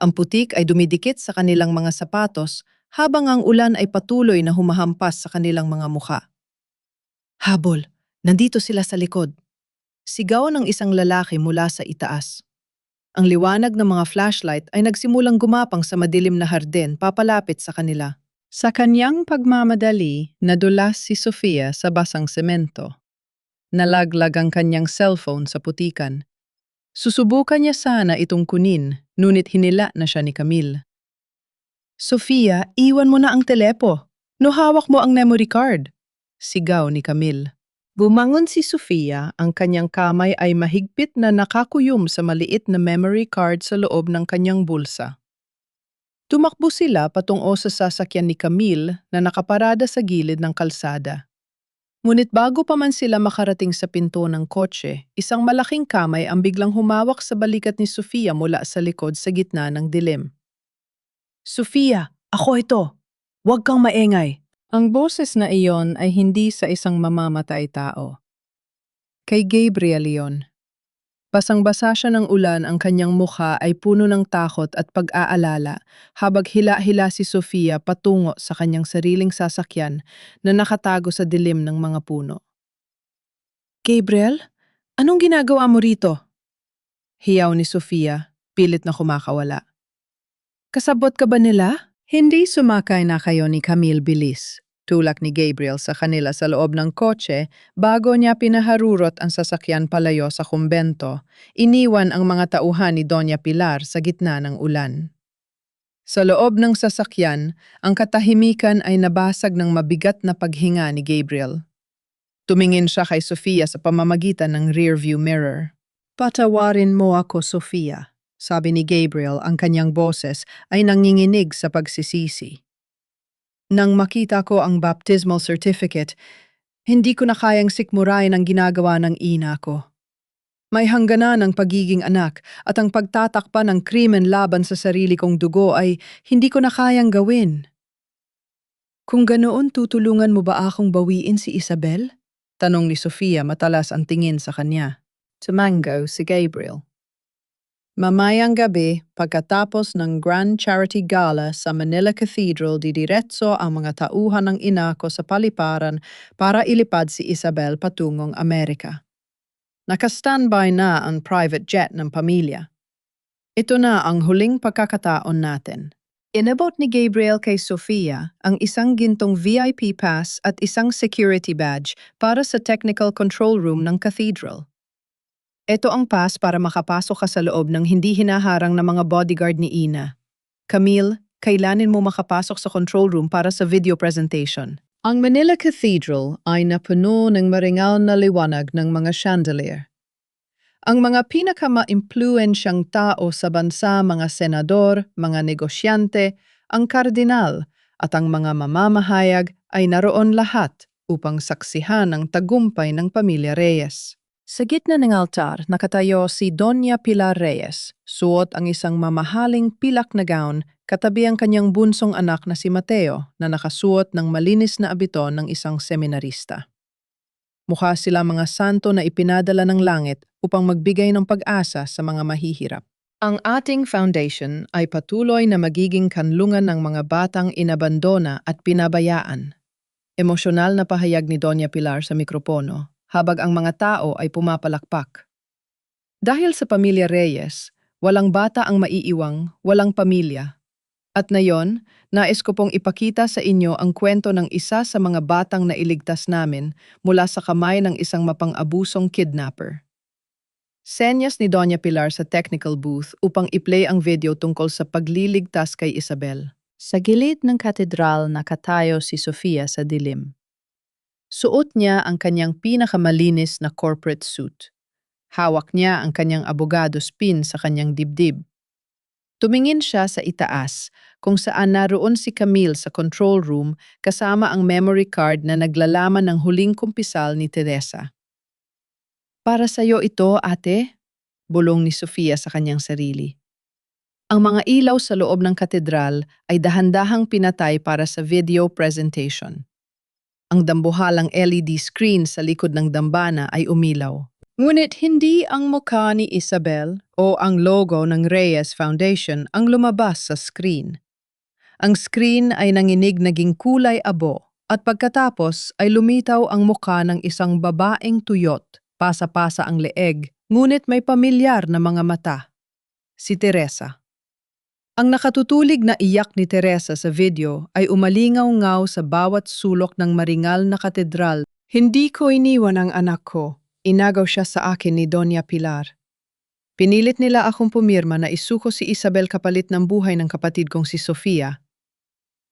Ang putik ay dumidikit sa kanilang mga sapatos habang ang ulan ay patuloy na humahampas sa kanilang mga mukha. Habol! Nandito sila sa likod. Sigaw ng isang lalaki mula sa itaas. Ang liwanag ng mga flashlight ay nagsimulang gumapang sa madilim na hardin papalapit sa kanila. Sa kanyang pagmamadali, nadulas si Sofia sa basang semento. Nalaglag ang kanyang cellphone sa putikan. Susubukan niya sana itong kunin, ngunit hinila na siya ni Camille. Sofia, iwan mo na ang telepo. No hawak mo ang memory card. Sigaw ni Camille. Bumangon si Sofia, ang kanyang kamay ay mahigpit na nakakuyom sa maliit na memory card sa loob ng kanyang bulsa. Tumakbo sila patungo sa sasakyan ni Camille na nakaparada sa gilid ng kalsada. Ngunit bago pa man sila makarating sa pinto ng kotse, isang malaking kamay ang biglang humawak sa balikat ni Sofia mula sa likod sa gitna ng dilim. Sofia, ako ito. Huwag kang maingay. Ang boses na iyon ay hindi sa isang mamamatay tao. Kay Gabriel iyon. Basang-basa siya ng ulan, ang kanyang mukha ay puno ng takot at pag-aalala habang hila-hila si Sofia patungo sa kanyang sariling sasakyan na nakatago sa dilim ng mga puno. Gabriel, anong ginagawa mo rito? Hiyaw ni Sofia, pilit na kumakawala. Kasabot ka ba nila? Hindi sumakay na kayo ni Camille bilis. Tulak ni Gabriel sa kanila sa loob ng kotse bago niya pinaharurot ang sasakyan palayo sa kumbento. Iniwan ang mga tauhan ni Doña Pilar sa gitna ng ulan. Sa loob ng sasakyan, ang katahimikan ay nabasag ng mabigat na paghinga ni Gabriel. Tumingin siya kay Sofia sa pamamagitan ng rearview mirror. Patawarin mo ako, Sofia. Sabi ni Gabriel, ang kanyang boses ay nanginginig sa pagsisisi. Nang makita ko ang baptismal certificate, hindi ko na kayang sikmurain ang ginagawa ng ina ko. May hangganan ng pagiging anak at ang pagtatakpan ng krimen laban sa sarili kong dugo ay hindi ko na kayang gawin. Kung ganoon, tutulungan mo ba akong bawiin si Isabel? Tanong ni Sofia, matalas ang tingin sa kanya. Tumango si Gabriel. Mamayang gabi, pagkatapos ng Grand Charity Gala sa Manila Cathedral, didiretso ang mga tauhan ng ina ko sa paliparan para ilipad si Isabel patungong Amerika. Naka-standby na ang private jet ng pamilya. Ito na ang huling pagkakataon natin. Inabot ni Gabriel kay Sofia ang isang gintong VIP pass at isang security badge para sa technical control room ng cathedral. Ito ang pass para makapasok ka sa loob ng hindi hinaharang na mga bodyguard ni Ina. Camille, kailanin mo makapasok sa control room para sa video presentation. Ang Manila Cathedral ay napuno ng maringal na liwanag ng mga chandelier. Ang mga pinakama-impluensyang tao sa bansa, mga senador, mga negosyante, ang kardinal, at ang mga mamamahayag ay naroon lahat upang saksihan ang tagumpay ng pamilya Reyes. Sa gitna ng altar, nakatayo si Doña Pilar Reyes. Suot ang isang mamahaling pilak na gown, katabi ang kanyang bunsong anak na si Mateo na nakasuot ng malinis na abiton ng isang seminarista. Mukha sila mga santo na ipinadala ng langit upang magbigay ng pag-asa sa mga mahihirap. Ang ating foundation ay patuloy na magiging kanlungan ng mga batang inabandona at pinabayaan. Emosyonal na pahayag ni Doña Pilar sa mikropono, habang ang mga tao ay pumapalakpak. Dahil sa pamilya Reyes, walang bata ang maiiwang, walang pamilya. At ngayon, nais ko pong ipakita sa inyo ang kwento ng isa sa mga batang nailigtas namin mula sa kamay ng isang mapang-abusong kidnapper. Senyas ni Doña Pilar sa technical booth upang i-play ang video tungkol sa pagliligtas kay Isabel. Sa gilid ng katedral nakatayo si Sofia sa dilim. Suot niya ang kanyang pinakamalinis na corporate suit. Hawak niya ang kanyang abogado's pin sa kanyang dibdib. Tumingin siya sa itaas, kung saan naroon si Camille sa control room kasama ang memory card na naglalaman ng huling kumpisal ni Teresa. Para sa'yo ito, ate, bulong ni Sofia sa kanyang sarili. Ang mga ilaw sa loob ng katedral ay dahan-dahang pinatay para sa video presentation. Ang dambuhalang LED screen sa likod ng dambana ay umilaw. Ngunit hindi ang mukha ni Isabel o ang logo ng Reyes Foundation ang lumabas sa screen. Ang screen ay nanginig naging kulay abo at pagkatapos ay lumitaw ang mukha ng isang babaeng tuyot, pasa-pasa ang leeg, ngunit may pamilyar na mga mata. Si Teresa. Ang nakatutulig na iyak ni Teresa sa video ay umalingaw-ngaw sa bawat sulok ng maringal na katedral. Hindi ko iniwan ang anak ko. Inagaw siya sa akin ni Doña Pilar. Pinilit nila akong pumirma na isuko si Isabel kapalit ng buhay ng kapatid kong si Sofia.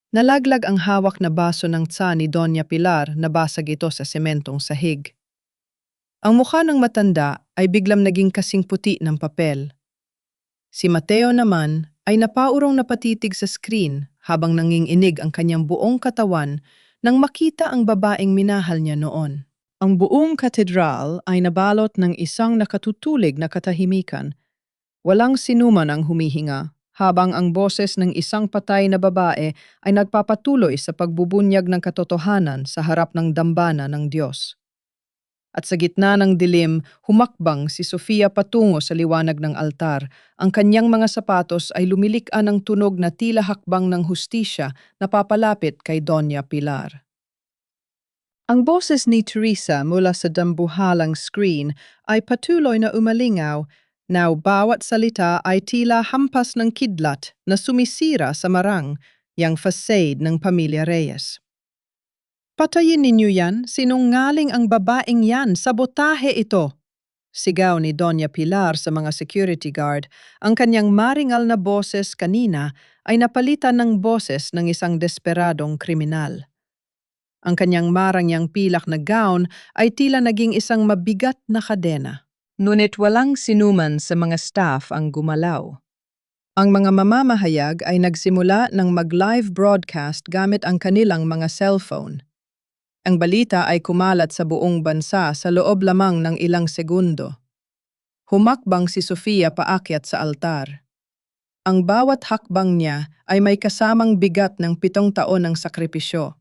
Nalaglag ang hawak na baso ng tsa ni Doña Pilar na basag ito sa sementong sahig. Ang mukha ng matanda ay biglang naging kasing puti ng papel. Si Mateo naman ay napaurong napatitig sa screen habang nanginginig ang kanyang buong katawan nang makita ang babaeng minahal niya noon. Ang buong katedral ay nabalot ng isang nakatutulig na katahimikan. Walang sinuman ang humihinga, habang ang boses ng isang patay na babae ay nagpapatuloy sa pagbubunyag ng katotohanan sa harap ng dambana ng Diyos. At sa gitna ng dilim, humakbang si Sofia patungo sa liwanag ng altar. Ang kanyang mga sapatos ay lumilik-an ng tunog na tila hakbang ng hustisya na papalapit kay Doña Pilar. Ang boses ni Teresa mula sa dambuhalang screen ay patuloy na umalingaw, na bawat salita ay tila hampas ng kidlat na sumisira sa marang, yang facade ng pamilya Reyes. Patayin ninyo yan, sinungaling ang babaeng yan, sabotahe ito. Sigaw ni Doña Pilar sa mga security guard. Ang kanyang maringal na boses kanina ay napalitan ng boses ng isang desperadong kriminal. Ang kanyang marangyang pilak na gown ay tila naging isang mabigat na kadena. Ngunit walang sinuman sa mga staff ang gumalaw. Ang mga mamamahayag ay nagsimula ng mag-live broadcast gamit ang kanilang mga cellphone. Ang balita ay kumalat sa buong bansa sa loob lamang ng ilang segundo. Humakbang si Sofia paakyat sa altar. Ang bawat hakbang niya ay may kasamang bigat ng 7 taon ng sakripisyo.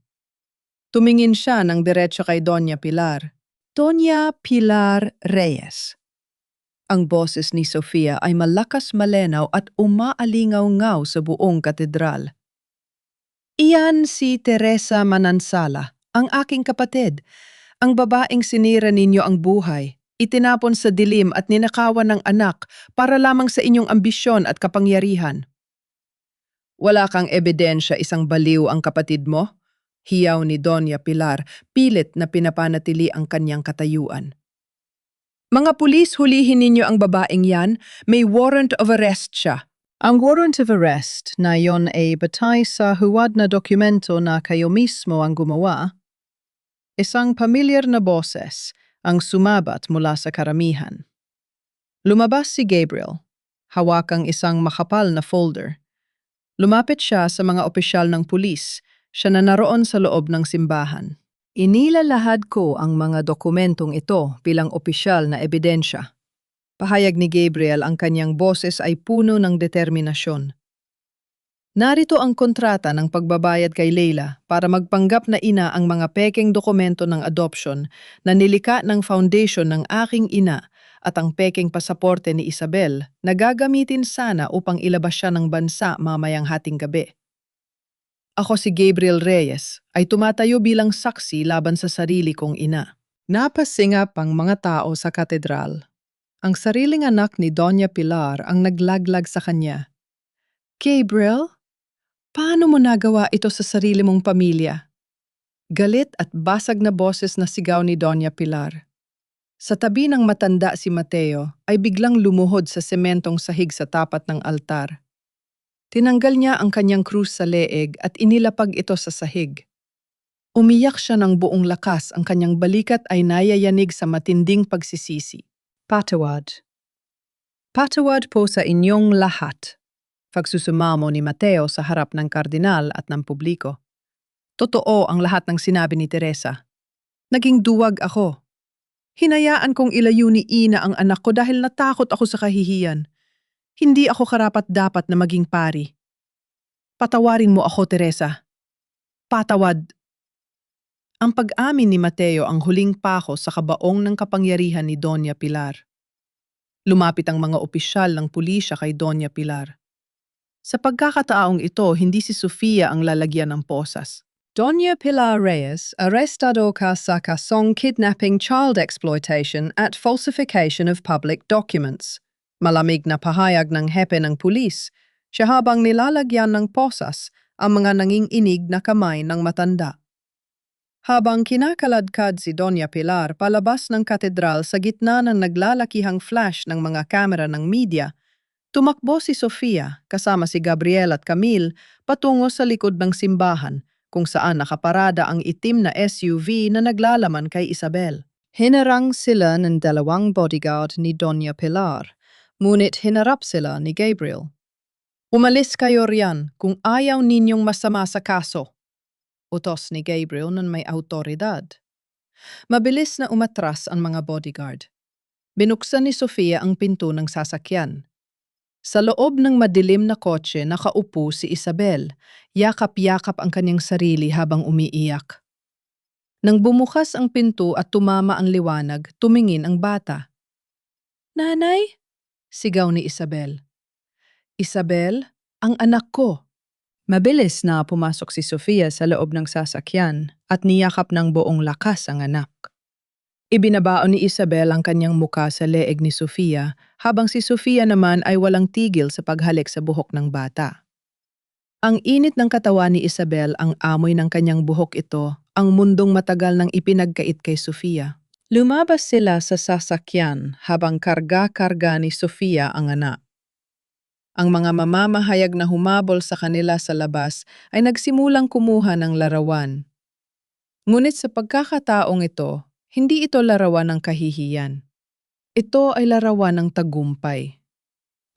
Tumingin siya ng diretso kay Doña Pilar. Doña Pilar Reyes. Ang boses ni Sofia ay malakas malenaw at umaalingaw-ngaw sa buong katedral. Iyan si Teresa Manansala, ang aking kapatid. Ang babaeng sinira ninyo ang buhay, itinapon sa dilim at ninakawan ng anak para lamang sa inyong ambisyon at kapangyarihan. Wala kang ebidensya isang baliw ang kapatid mo? Hiyaw ni Doña Pilar, pilit na pinapanatili ang kanyang katayuan. Mga pulis, hulihin ninyo ang babaeng yan, may warrant of arrest siya. Ang warrant of arrest na yon ay batay sa huwad na dokumento na kayo mismo ang gumawa, Isang pamilyar na boses ang sumabat mula sa karamihan. Lumabas si Gabriel, hawak ang isang makapal na folder. Lumapit siya sa mga opisyal ng pulis, siya na naroon sa loob ng simbahan. Inilalahad ko ang mga dokumentong ito bilang opisyal na ebidensya. Pahayag ni Gabriel ang kanyang boses ay puno ng determinasyon. Narito ang kontrata ng pagbabayad kay Leila para magpanggap na ina ang mga pekeng dokumento ng adoption na nilika ng foundation ng aking ina at ang pekeng pasaporte ni Isabel na gagamitin sana upang ilabas siya ng bansa mamayang hating gabi. Ako si Gabriel Reyes ay tumatayo bilang saksi laban sa sarili kong ina. Napasingap ang mga tao sa katedral. Ang sariling anak ni Doña Pilar ang naglaglag sa kanya. Gabriel? Paano mo nagawa ito sa sarili mong pamilya? Galit at basag na boses na sigaw ni Doña Pilar. Sa tabi ng matanda si Mateo ay biglang lumuhod sa sementong sahig sa tapat ng altar. Tinanggal niya ang kanyang krus sa leeg at inilapag ito sa sahig. Umiyak siya ng buong lakas, ang kanyang balikat ay nayayanig sa matinding pagsisisi. Patawad. Patawad po sa inyong lahat. Pagsusumamo ni Mateo sa harap ng kardinal at ng publiko. Totoo ang lahat ng sinabi ni Teresa. Naging duwag ako. Hinayaan kong ilayo ni Ina ang anak ko dahil natakot ako sa kahihiyan. Hindi ako karapat-dapat na maging pari. Patawarin mo ako, Teresa. Patawad. Ang pag-amin ni Mateo ang huling pako sa kabaong ng kapangyarihan ni Doña Pilar. Lumapit ang mga opisyal ng pulisya kay Doña Pilar. Sa pagkakataong ito, hindi si Sofia ang lalagyan ng posas. Doña Pilar Reyes, arrestado ka sa kasong kidnapping, child exploitation at falsification of public documents. Malamig na pahayag ng hepe ng pulis, siya habang nilalagyan ng posas ang mga nanginginig na kamay ng matanda. Habang kinakaladkad si Doña Pilar palabas ng katedral sa gitna ng naglalakihang flash ng mga kamera ng media, tumakbo si Sofia kasama si Gabriel at Camille patungo sa likod ng simbahan kung saan nakaparada ang itim na SUV na naglalaman kay Isabel. Hinarang sila ng dalawang bodyguard ni Doña Pilar, ngunit hinarap sila ni Gabriel. Umalis kayo riyan kung ayaw ninyong masama sa kaso. Utos ni Gabriel ng may autoridad. Mabilis na umatras ang mga bodyguard. Binuksan ni Sofia ang pinto ng sasakyan. Sa loob ng madilim na kotse nakaupo si Isabel, yakap-yakap ang kanyang sarili habang umiiyak. Nang bumukas ang pinto at tumama ang liwanag, tumingin ang bata. "Nanay?" sigaw ni Isabel. "Isabel, ang anak ko." Mabilis na pumasok si Sofia sa loob ng sasakyan at niyakap ng buong lakas ang anak. Ibinabaon ni Isabel ang kanyang muka sa leeg ni Sofia, habang si Sofia naman ay walang tigil sa paghalik sa buhok ng bata. Ang init ng katawan ni Isabel, ang amoy ng kanyang buhok ito, ang mundong matagal nang ipinagkait kay Sofia. Lumabas sila sa sasakyan habang karga-karga ni Sofia ang anak. Ang mga mamamahayag na humabol sa kanila sa labas ay nagsimulang kumuha ng larawan. Ngunit sa pagkakataong ito, hindi ito larawan ng kahihiyan. Ito ay larawan ng tagumpay.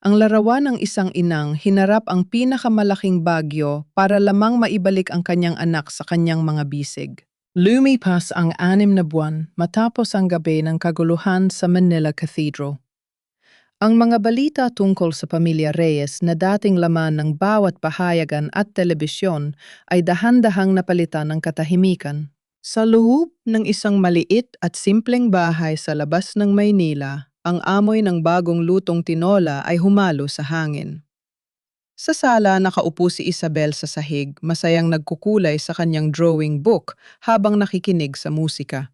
Ang larawan ng isang inang hinarap ang pinakamalaking bagyo para lamang maibalik ang kanyang anak sa kanyang mga bisig. Lumipas ang 6 na buwan matapos ang gabi ng kaguluhan sa Manila Cathedral. Ang mga balita tungkol sa pamilya Reyes na dating laman ng bawat pahayagan at telebisyon ay dahan-dahang napalitan ng katahimikan. Sa loob ng isang maliit at simpleng bahay sa labas ng Maynila, ang amoy ng bagong lutong tinola ay humalo sa hangin. Sa sala, nakaupo si Isabel sa sahig, masayang nagkukulay sa kanyang drawing book habang nakikinig sa musika.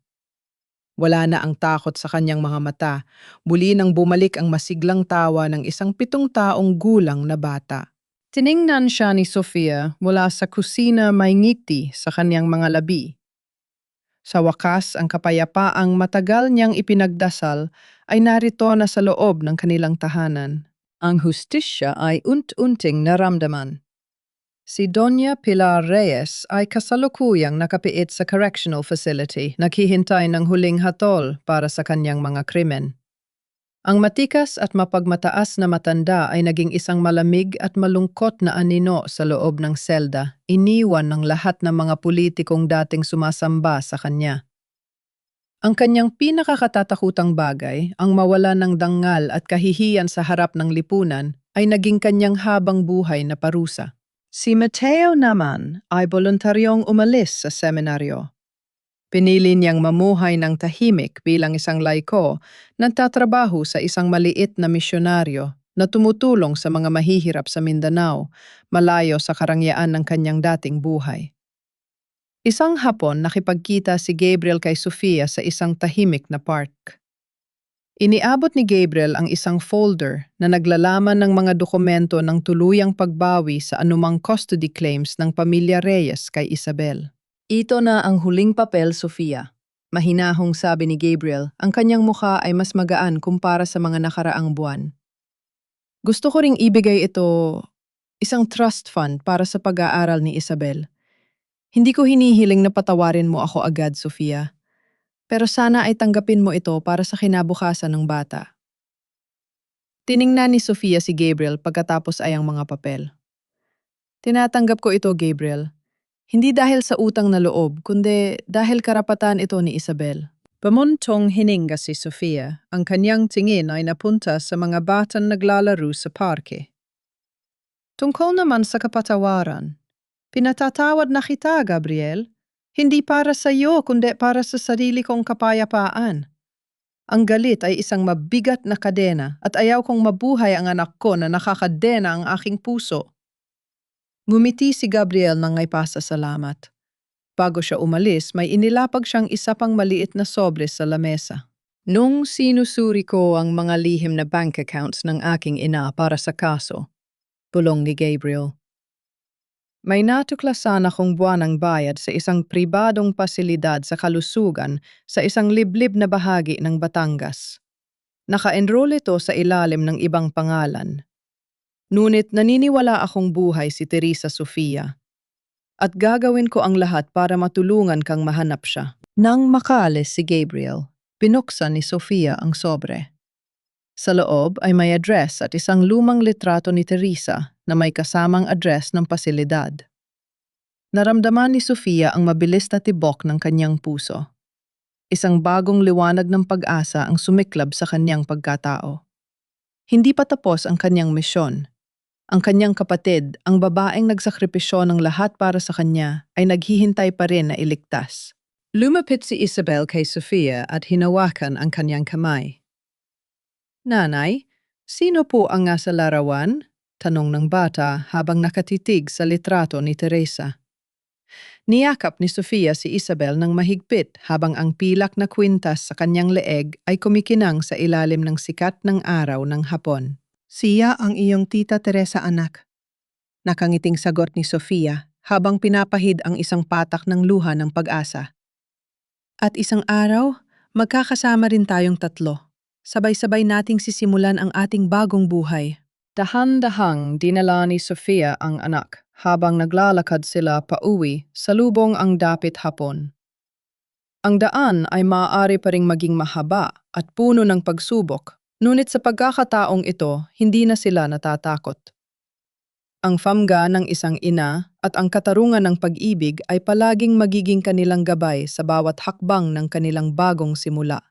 Wala na ang takot sa kanyang mga mata, muli nang bumalik ang masiglang tawa ng isang 7 taong gulang na bata. Tiningnan siya ni Sofia mula sa kusina, may ngiti sa kanyang mga labi. Sa wakas, ang kapayapaang matagal niyang ipinagdasal ay narito na sa loob ng kanilang tahanan. Ang hustisya ay unt-unting naramdaman. Si Doña Pilar Reyes ay kasalukuyang nakapiit sa correctional facility, naghihintay ng huling hatol para sa kanyang mga krimen. Ang matikas at mapagmataas na matanda ay naging isang malamig at malungkot na anino sa loob ng selda, iniwan ng lahat ng mga politikong dating sumasamba sa kanya. Ang kanyang pinakakatatakutang bagay, ang mawala ng dangal at kahihiyan sa harap ng lipunan, ay naging kanyang habang buhay na parusa. Si Mateo naman ay voluntaryong umalis sa seminaryo. Pinili niyang mamuhay ng tahimik bilang isang laiko na tatrabaho sa isang maliit na misyonaryo na tumutulong sa mga mahihirap sa Mindanao, malayo sa karangyaan ng kanyang dating buhay. Isang hapon nakipagkita si Gabriel kay Sofia sa isang tahimik na park. Iniabot ni Gabriel ang isang folder na naglalaman ng mga dokumento ng tuluyang pagbawi sa anumang custody claims ng pamilya Reyes kay Isabel. Ito na ang huling papel, Sofia. Mahinahong sabi ni Gabriel, ang kanyang mukha ay mas magaan kumpara sa mga nakaraang buwan. Gusto ko ring ibigay ito isang trust fund para sa pag-aaral ni Isabel. Hindi ko hinihiling na patawarin mo ako agad, Sofia. Pero sana ay tanggapin mo ito para sa kinabukasan ng bata. Tiningnan ni Sofia si Gabriel pagkatapos ay ang mga papel. Tinatanggap ko ito, Gabriel. Hindi dahil sa utang na loob, kundi dahil karapatan ito ni Isabel. Pamuntong hininga si Sofia, ang kanyang tingin ay napunta sa mga batang naglalaro sa parke. Tungkol naman sa kapatawaran, pinatatawad na kita, Gabriel. Hindi para sa iyo, kundi para sa sarili kong kapayapaan. Ang galit ay isang mabigat na kadena at ayaw kong mabuhay ang anak ko na nakakadena ang aking puso. Ngumiti si Gabriel nang may pasasalamat. Bago siya umalis, may inilapag siyang isa pang maliit na sobre sa lamesa. Nung sinusuri ko ang mga lihim na bank accounts ng aking ina para sa kaso, bulong ni Gabriel, may natuklasan akong buwanang bayad sa isang pribadong pasilidad sa kalusugan sa isang liblib na bahagi ng Batangas. Naka-enroll ito sa ilalim ng ibang pangalan. Ngunit naniniwala akong buhay si Teresa Sofia. At gagawin ko ang lahat para matulungan kang mahanap siya. Nang makaalis si Gabriel, binuksan ni Sofia ang sobre. Sa loob ay may address at isang lumang litrato ni Teresa na may kasamang address ng pasilidad. Naramdaman ni Sofia ang mabilis na tibok ng kanyang puso. Isang bagong liwanag ng pag-asa ang sumiklab sa kanyang pagkatao. Hindi pa tapos ang kanyang misyon. Ang kanyang kapatid, ang babaeng nagsakripisyo ng lahat para sa kanya, ay naghihintay pa rin na iligtas. Lumapit si Isabel kay Sofia at hinawakan ang kanyang kamay. Nanay, sino po ang nasa larawan? Tanong ng bata habang nakatitig sa litrato ni Teresa. Niyakap ni Sofia si Isabel ng mahigpit habang ang pilak na kwintas sa kanyang leeg ay kumikinang sa ilalim ng sikat ng araw ng hapon. Siya ang iyong tita Teresa, anak. Nakangiting sagot ni Sofia habang pinapahid ang isang patak ng luha ng pag-asa. At isang araw, magkakasama rin tayong tatlo. Sabay-sabay nating sisimulan ang ating bagong buhay. Dahan-dahang dinala ni Sofia ang anak habang naglalakad sila pauwi sa lubong ang dapit hapon. Ang daan ay maaari pa ring maging mahaba at puno ng pagsubok, ngunit sa pagkakataong ito, hindi na sila natatakot. Ang famga ng isang ina at ang katarungan ng pag-ibig ay palaging magiging kanilang gabay sa bawat hakbang ng kanilang bagong simula.